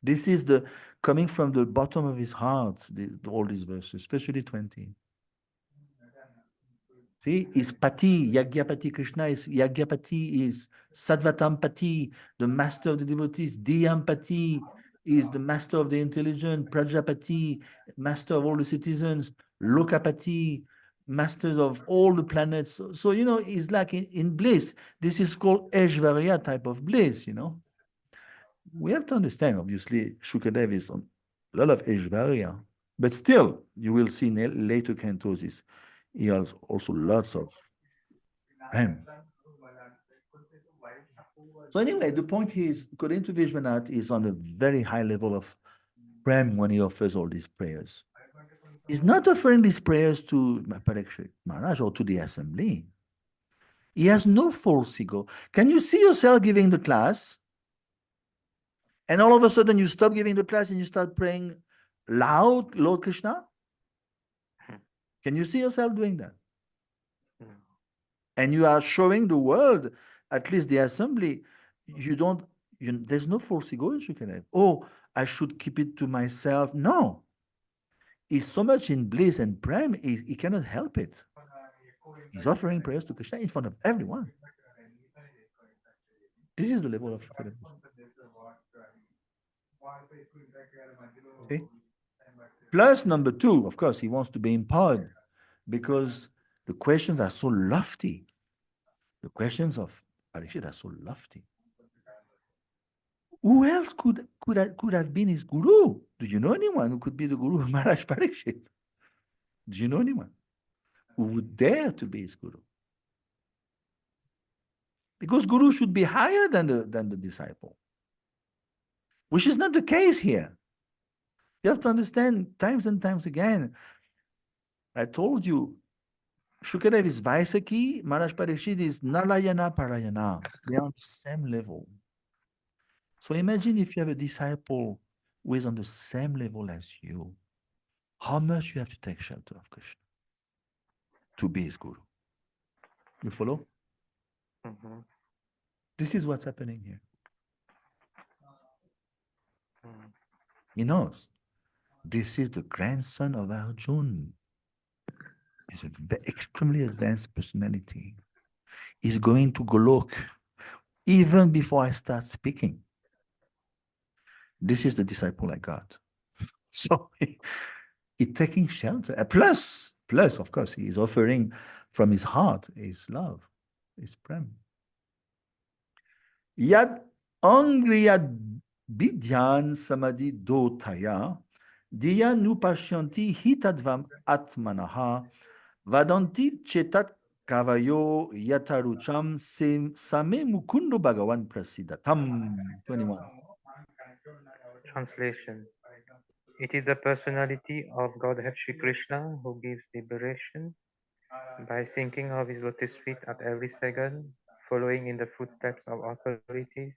This is the coming from the bottom of his heart, all these verses, especially 20. See, is Pati, Yagyapati, Krishna is Yagyapati, is Sattvatam-pati, the master of the devotees. Diyampati is the master of the intelligent. Prajapati, master of all the citizens. Lokapati, masters of all the planets. So you know, he's like in bliss. This is called Aishvarya type of bliss, you know. We have to understand, obviously, Shukadev is on a lot of Aishvarya, but still, you will see in later cantos, he has also lots of prem. So anyway, the point is, according to Vishwanath, is on a very high level of prem when he offers all these prayers. He's not offering these prayers to Parikshit Maharaj or to the assembly. He has no false ego. Can you see yourself giving the class? And all of a sudden you stop giving the class and you start praying loud, Lord Krishna? Can you see yourself doing that? and you are showing the world, at least the assembly, there's no false ego in Shukadev. Oh, I should keep it to myself. No. He's so much in bliss and prem, he cannot help it. He's offering prayers to Krishna in front of everyone. This is the level of Shukadev. See? Plus, number two, of course, he wants to be empowered because the questions are so lofty. The questions of Parikshit are so lofty. Who else could have been his guru? Do you know anyone who could be the guru of Maharaj Parikshit? Do you know anyone who would dare to be his guru? Because guru should be higher than the disciple, which is not the case here. You have to understand times and times again. I told you, Shukadev is Vaisakhi, Maharaj Parikshit is Narayana Parayana. They are on the same level. So imagine if you have a disciple who is on the same level as you, how much you have to take shelter of Krishna to be his guru. You follow? Mm-hmm. This is what's happening here. Mm. He knows. This is the grandson of Arjuna. He's an extremely advanced personality. He's going to Golok even before I start speaking. This is the disciple I got. So he's taking shelter. Plus, of course, he is offering from his heart his love, his prem. Yad angriyad bidyan samadhi dotaya diya nupashyanti hitadvam atmanaha vadanti chetat kavayo yatarucham same mukundu bhagavan prasidatam. 21. Translation. It is the personality of Godhead Shri Krishna who gives liberation by thinking of his lotus feet at every second, following in the footsteps of authorities.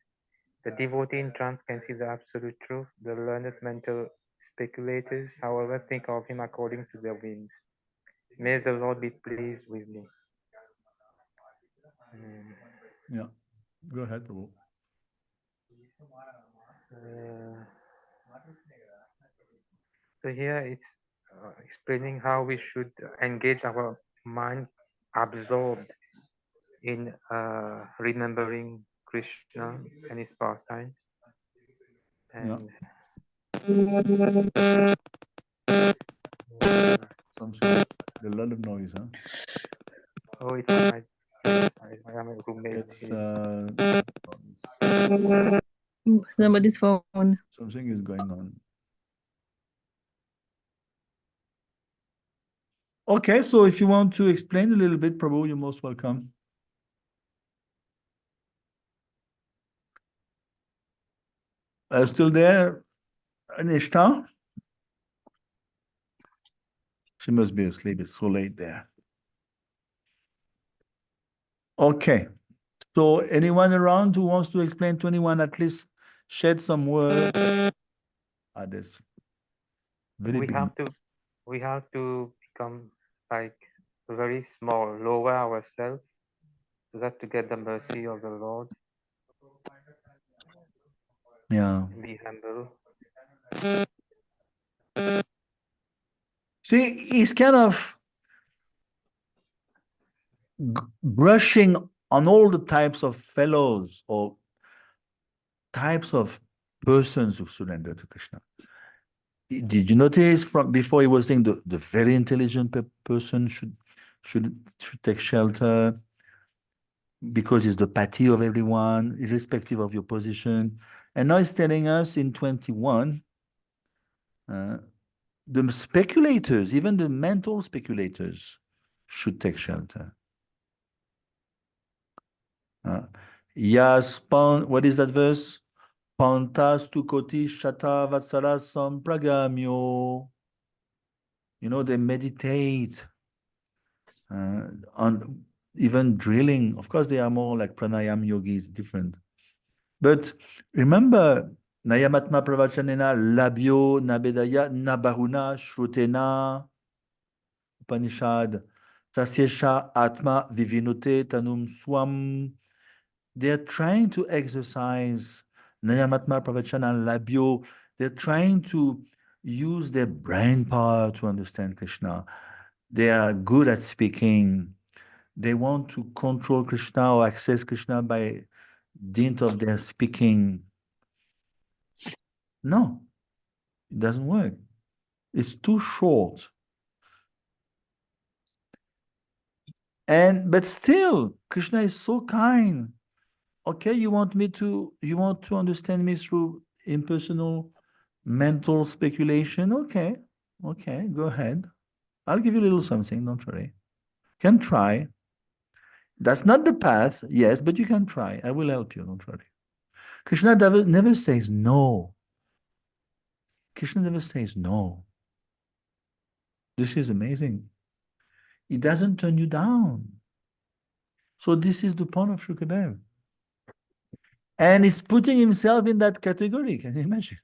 The devotee in trance can see the absolute truth. The learned mental speculators, however, think of him according to their whims. May the Lord be pleased with me. Yeah, go ahead, Prabhu. So here it's explaining how we should engage our mind absorbed in remembering Krishna and his pastimes. And a lot of noise, huh? Oh, it's my roommate. It's somebody's phone. Something is going on. Okay, so if you want to explain a little bit, Prabhu, you're most welcome. Still there, Anishta? She must be asleep. It's so late there. Okay. So anyone around who wants to explain 21, at least shed some words at this. We have to become like very small, lower ourselves, so that to get the mercy of the Lord. Yeah. Be humble. See, he's kind of brushing on all the types of fellows or types of persons who surrender to Krishna. Did you notice from before he was saying the very intelligent person should take shelter because he's the pati of everyone, irrespective of your position. And now he's telling us in 21, the speculators, even the mental speculators, should take shelter. What is that verse? Pantas tu koti shata vatsala sampragamyo. You know, they meditate on even drilling. Of course, they are more like pranayam yogis, different. But remember, Nayamatma pravachanena labyo nabedaya nabahuna shrutena Upanishad Tasyesha Atma Vivinote Tanum Swam. They're trying to exercise Nayamatma Pravachana Labyo. They're trying to use their brain power to understand Krishna. They are good at speaking. They want to control Krishna or access Krishna by dint of their speaking. No, it doesn't work. It's too short. But still, Krishna is so kind. Okay, you want to understand me through impersonal mental speculation? Okay, go ahead. I'll give you a little something, don't worry. Can try. That's not the path, yes, but you can try. I will help you, don't worry. Krishna never says no. Krishna never says no. This is amazing. He doesn't turn you down. So this is the point of Shukadev. And he's putting himself in that category. Can you imagine?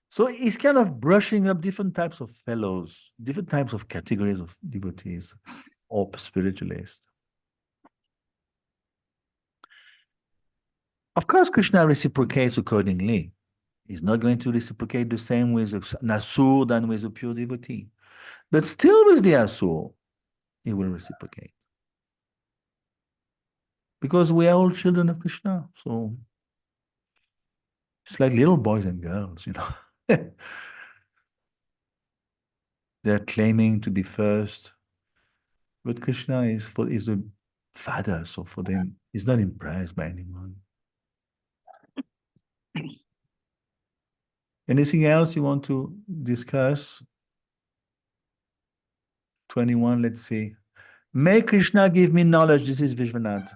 So he's kind of brushing up different types of fellows, different types of categories of devotees or spiritualists. Of course, Krishna reciprocates accordingly. He's not going to reciprocate the same with an asur than with a pure devotee. But still with the asur, he will reciprocate. Because we are all children of Krishna. So it's like little boys and girls, you know. They're claiming to be first. But Krishna is the father, so for them, he's not impressed by anyone. Anything else you want to discuss? 21, let's see. May Krishna give me knowledge. This is Vishwanath.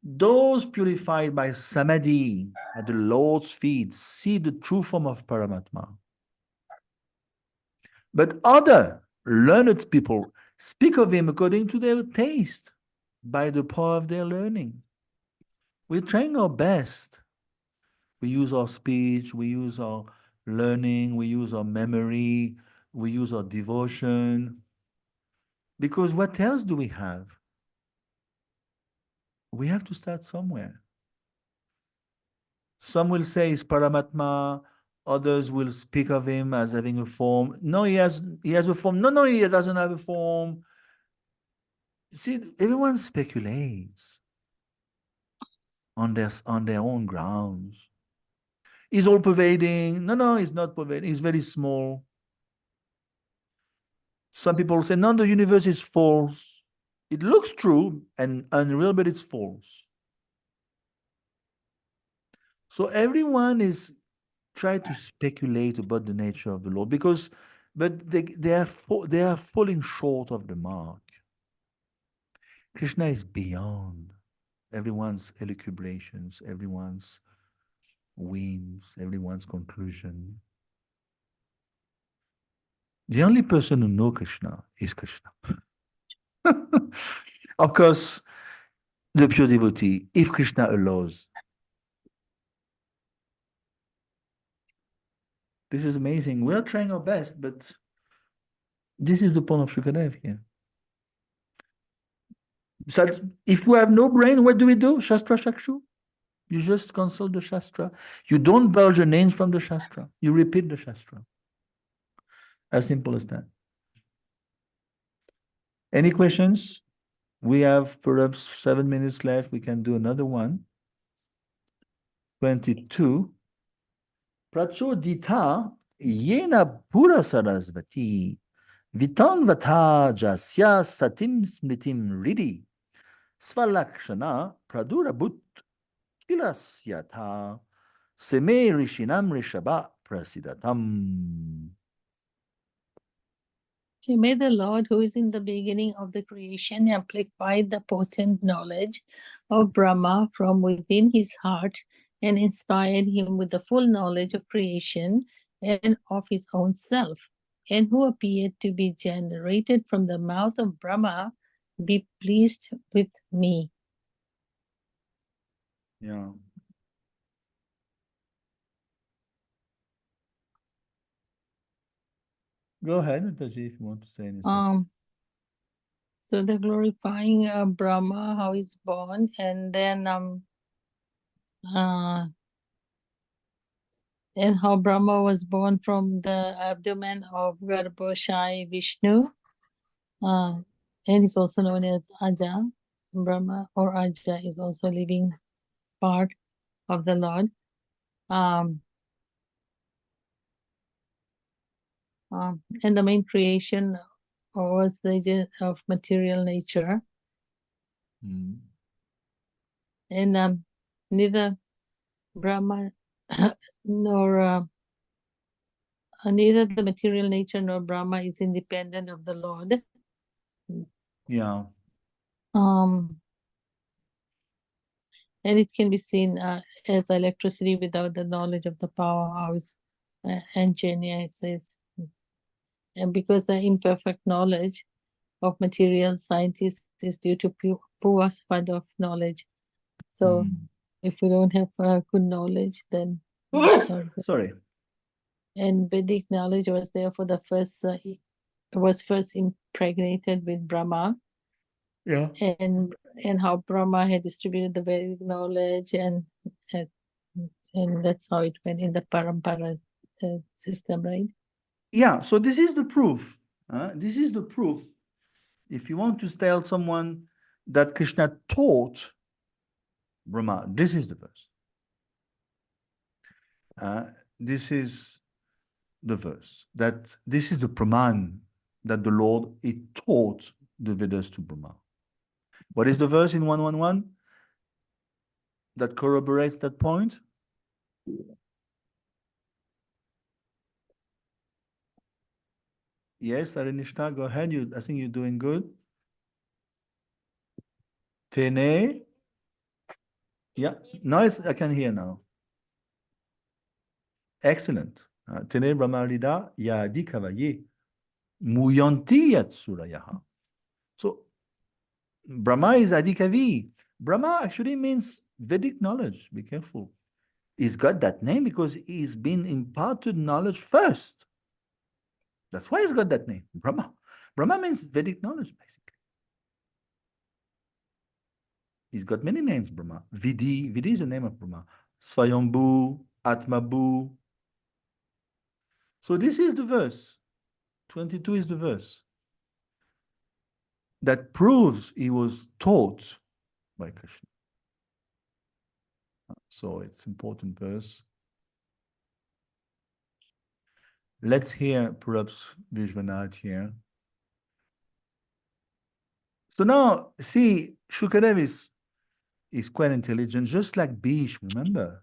Those purified by Samadhi at the Lord's feet see the true form of Paramatma. But other learned people speak of him according to their taste, by the power of their learning. We're trying our best. We use our speech, we use our learning, we use our memory, we use our devotion. Because what else do we have? We have to start somewhere. Some will say it's Paramatma, others will speak of him as having a form. No, he has a form. No, he doesn't have a form. See, everyone speculates on their own grounds. He's all pervading. No, he's not pervading. He's very small. Some people say, no, the universe is false. It looks true and unreal, but it's false. So everyone is trying to speculate about the nature of the Lord but they are falling short of the mark. Krishna is beyond everyone's elucubrations, everyone's whims, everyone's conclusion. The only person who knows Krishna is Krishna. Of course, the pure devotee, if Krishna allows. This is amazing. We're trying our best, but this is the point of Shukadev here. So if we have no brain, what do? Shastra Shakshu? You just consult the Shastra. You don't bulge your names from the Shastra. You repeat the Shastra. As simple as that. Any questions? We have perhaps 7 minutes left. We can do another one. 22. Prachodita yena pura sarasvati vitanvata jasya satim smritim ridi svalakshana pradurabhut kilasyatha seme rishinam rishaba prasidatam. Okay, may the Lord, who is in the beginning of the creation, amplify the potent knowledge of Brahma from within his heart and inspired him with the full knowledge of creation and of his own self, and who appeared to be generated from the mouth of Brahma, be pleased with me. Yeah. Go ahead, Nataji, if you want to say anything. So they're glorifying Brahma, how he's born, and then and how Brahma was born from the abdomen of Garbhoshai Vishnu. And he's also known as Aja. Brahma or Aja is also a living part of the Lord. And the main creation was of material nature. Mm. And neither Brahma nor neither the material nature nor Brahma is independent of the Lord. Yeah. And it can be seen as electricity without the knowledge of the powerhouse. And Genia says, and because the imperfect knowledge of material scientists is due to poor spread of knowledge. So if we don't have good knowledge, then it's not good. Sorry. And Vedic knowledge was there for the first, was first impregnated with Brahma. Yeah. And how Brahma had distributed the Vedic knowledge, and that's how it went in the parampara system, right? Yeah, so this is the proof. This is the proof. If you want to tell someone that Krishna taught Brahma, this is the verse. This is the verse. That this is the Praman that the Lord he taught the Vedas to Brahma. What is the verse in 111 that corroborates that point? Yes, Arinishta, go ahead. I think you're doing good. Tene. Yeah, now I can hear now. Excellent. Tene Brahmarida Yadi Kavaye Muyanti Yatsurayaha. So Brahma is Adikavi. Brahma actually means Vedic knowledge. Be careful. He's got that name because he's been imparted knowledge first. That's why he's got that name, Brahma. Brahma means Vedic knowledge, basically. He's got many names, Brahma. Vidhi is the name of Brahma. Swayambhu, Atmabhu. So this is the verse. 22 is the verse that proves he was taught by Krishna. So it's important verse. Let's hear perhaps Vishwanath here. So now, see, Shukadev is quite intelligent, just like Bhishma, remember?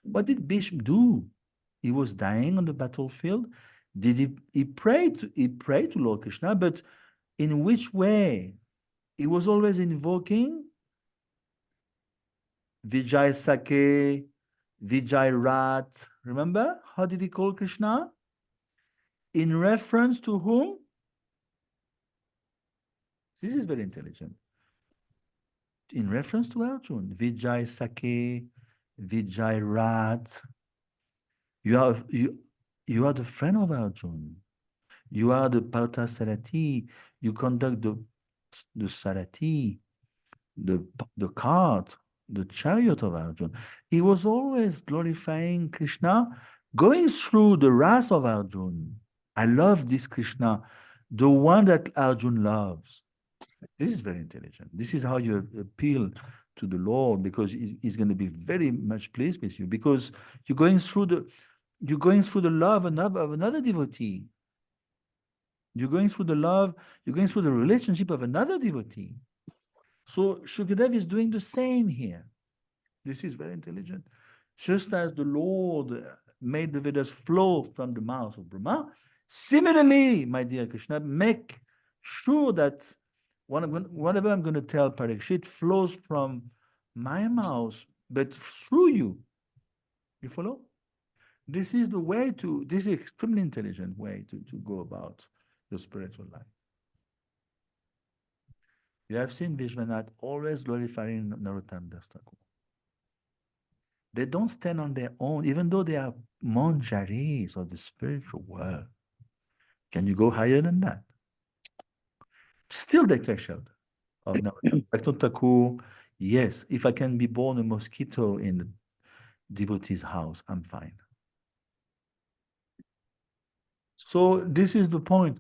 What did Bhishma do? He was dying on the battlefield. Did he prayed to Lord Krishna, but in which way? He was always invoking Vijay Sake, Vijay Rat. Remember? How did he call Krishna? In reference to whom? This is very intelligent. In reference to Arjun, Vijay Sake, Vijay Rat. You are the friend of Arjun. You are the Partha Sarati. You conduct the Sarati, the cart, the chariot of Arjun. He was always glorifying Krishna, going through the wrath of Arjun. I love this Krishna, the one that Arjun loves. This is very intelligent. This is how you appeal to the Lord, because he's going to be very much pleased with you, because you're going through the love of another devotee. You're going through the relationship of another devotee. So Shukadev is doing the same here. This is very intelligent. Just as the Lord made the Vedas flow from the mouth of Brahma, similarly, my dear Krishna, make sure that whatever I'm going to tell Parikshit flows from my mouth, but through you. You follow? This is extremely intelligent way to go about your spiritual life. You have seen Vishwanath always glorifying Narottam Das Thakur. They don't stand on their own, even though they are manjaris of the spiritual world. Can you go higher than that? Still the threshold of Navataku. Yes, if I can be born a mosquito in the devotee's house, I'm fine. So this is the point.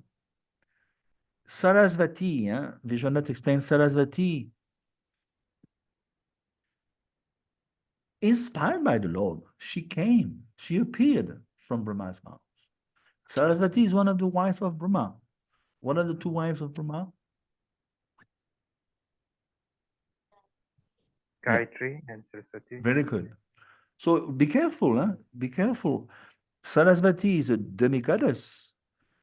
Sarasvati, Vishwanath explains Sarasvati, inspired by the Lord, she came, she appeared from Brahma's mouth. Sarasvati is one of the wives of Brahma. What are the two wives of Brahma? Yeah. Gayatri and Saraswati. Very good. So be careful, be careful. Sarasvati is a demigoddess,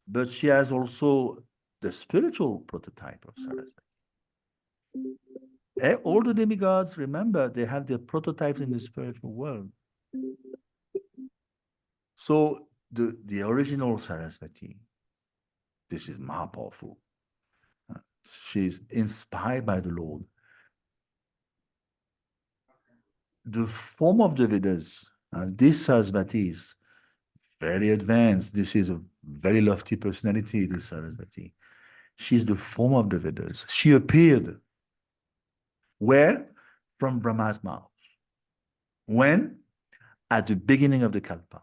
but she has also the spiritual prototype of Sarasvati. All the demigods, remember, they have their prototypes in the spiritual world. So the original Sarasvati, this is more powerful. She's inspired by the Lord. The form of the Vedas, this Sarasvati is very advanced. This is a very lofty personality, this Sarasvati. She's the form of the Vedas. She appeared. Where? From Brahma's mouth. When? At the beginning of the Kalpa.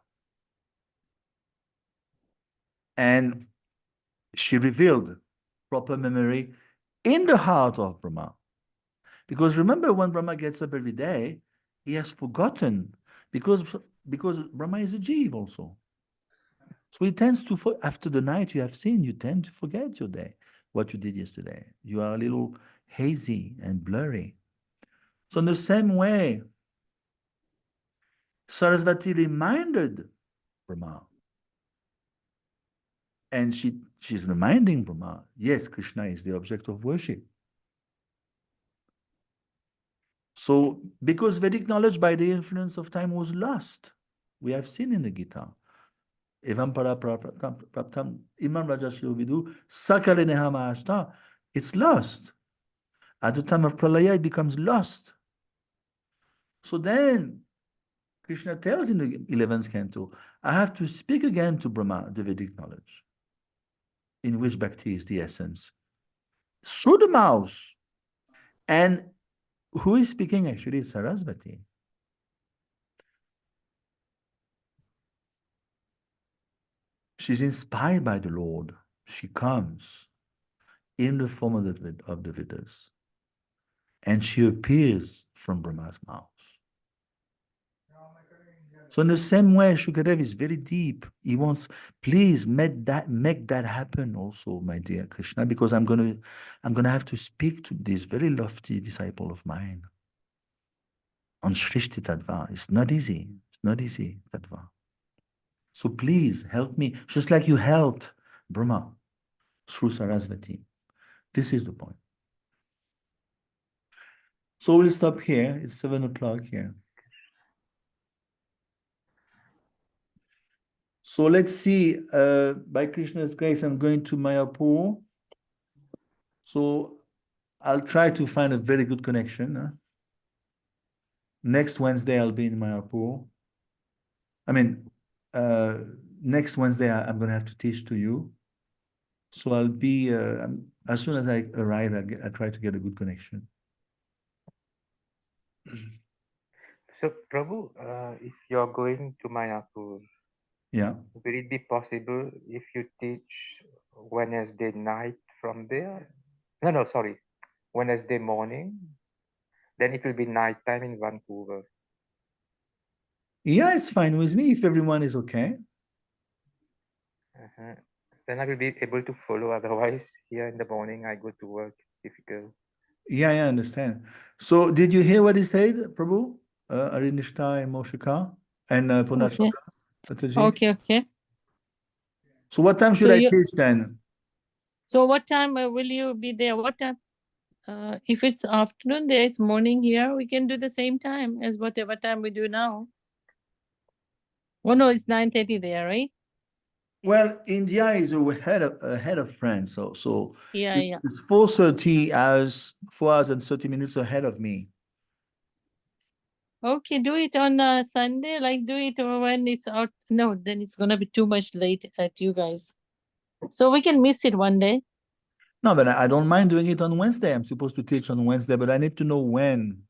And she revealed proper memory in the heart of Brahma. Because remember, when Brahma gets up every day, he has forgotten, because Brahma is a Jeev also. So he tends to, after the night you have seen, you tend to forget your day, what you did yesterday. You are a little hazy and blurry. So in the same way, Sarasvati reminded Brahma. And she's reminding Brahma, yes, Krishna is the object of worship. So, because Vedic knowledge by the influence of time was lost, we have seen in the Gita. Evam para praptam imam rajashilo vidu sakaleneha mahashta. It's lost. At the time of Pralaya, it becomes lost. So then, Krishna tells in the 11th canto, I have to speak again to Brahma, the Vedic knowledge, in which bhakti is the essence, through the mouth. And who is speaking actually? Sarasvati. She's inspired by the Lord. She comes in the form of the Vedas. And she appears from Brahma's mouth. So in the same way, Shukadev is very deep. He wants, please make that happen also, my dear Krishna, because I'm gonna have to speak to this very lofty disciple of mine on Shrishti Tattva. It's not easy. It's not easy, Tattva. So please help me, just like you helped Brahma through Sarasvati. This is the point. So we'll stop here. It's 7 o'clock here. So let's see, by Krishna's grace, I'm going to Mayapur. So I'll try to find a very good connection. Next Wednesday, I'll be in Mayapur. I mean, next Wednesday, I'm going to have to teach to you. So I'll be, as soon as I arrive, I'll try to get a good connection. So, Prabhu, if you're going to Mayapur, Yeah. will it be possible if you teach Wednesday night from there? No, sorry. Wednesday morning? Then it will be nighttime in Vancouver. Yeah, it's fine with me if everyone is okay. Then I will be able to follow. Otherwise, here in the morning, I go to work. It's difficult. Yeah, I understand. So did you hear what he said, Prabhu? Arinishta and Moshika and Punachaka? Okay. So what time should I teach then? So what time will you be there? What time? If it's afternoon, there is morning here. We can do the same time as whatever time we do now. Oh no, it's 9:30 there, right? Well, India is ahead of France, so Yeah. it's 4:30 hours, 4 hours and 30 minutes ahead of me. Okay, do it on Sunday. Like do it when it's out. No, then it's gonna be too much late at you guys. So we can miss it one day. No, but I don't mind doing it on Wednesday. I'm supposed to teach on Wednesday, but I need to know when.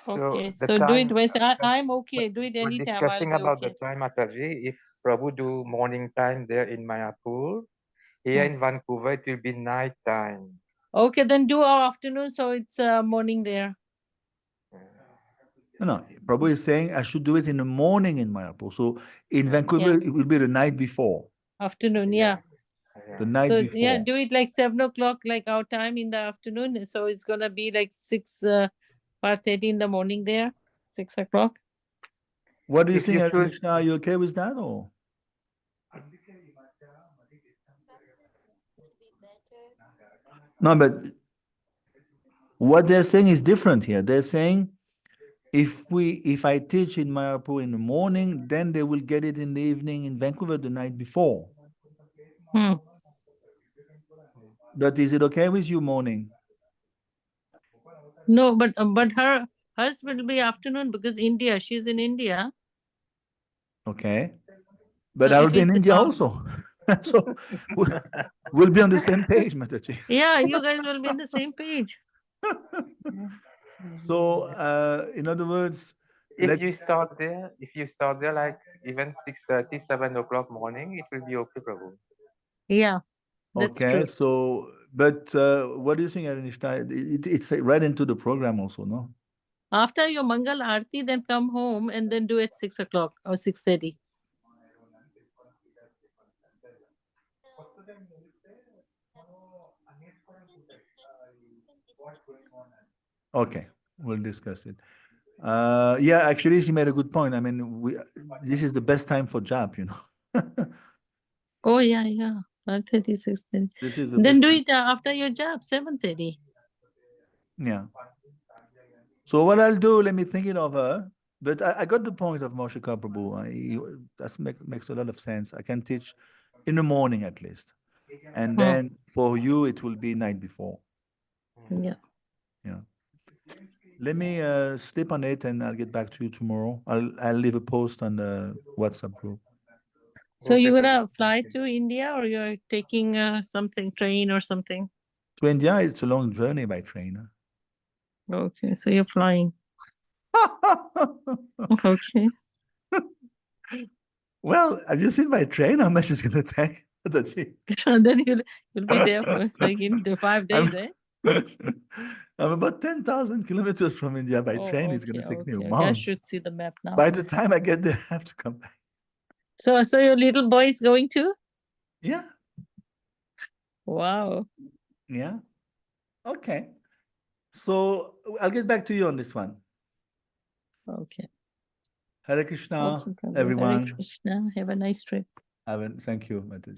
Okay, the so do it time, Wednesday. I'm okay. Do it we're anytime. I'll discussing be about okay. the time, Mataji. If Prabhu do morning time there in Mayapur, here in Vancouver, it will be night time. Okay, then do our afternoon, so it's morning there. No, Prabhu is saying I should do it in the morning in Mayapur. So in Vancouver, it will be the night before. Afternoon, yeah. The night So before. yeah, do it like 7 o'clock, like our time in the afternoon. So it's gonna be like 5:30 in the morning there, 6 o'clock. What do you If think, you Hare should- Krishna? Are you okay with that or? No, but what they're saying is different here. They're saying if I teach in Mayapur in the morning, then they will get it in the evening in Vancouver the night before. Hmm. But is it okay with you morning? No, but hers will be afternoon because India. She's in India. Okay. But So I will if be in it's India also. So we'll be on the same page, Mataji. yeah, you guys will be in the same page. So in other words, if you let's start there like even 6:30, 7 o'clock morning, it will be okay, Prabhu. Yeah, that's okay. true. So but what do you think, Arinishta? It's right into the program also, no? After your Mangal Aarti, then come home and then do it 6 o'clock or 6:30. Okay, we'll discuss it. Yeah, actually, she made a good point. I mean, this is the best time for jap, you know. Oh yeah, yeah. 5:30, 6:30. This is the Then best do time. it after your job, 7:30. Yeah. So what I'll do, let me think it over. But I got the point of Moshe Prabhu. That makes a lot of sense. I can teach in the morning at least. And then for you, it will be night before. Yeah. Yeah. Let me sleep on it and I'll get back to you tomorrow. I'll leave a post on the WhatsApp group. So you're gonna fly to India or you're taking something, train or something? To India, it's a long journey by train. Okay, so you're flying. Okay. Well, have you seen my train? How much it's gonna take? Then you'll be there for like in the 5 days, eh? I'm about 10,000 kilometers from India by Oh, train. It's gonna take me a okay. I month. should see the map now. By the time I get there, I have to come back. So your little boy is going to? Yeah. Wow. Yeah. Okay. So I'll get back to you on this one. Okay. Hare Krishna, Okay, Prabhu. everyone. Hare Krishna. Have a nice trip. Thank you, Mataji.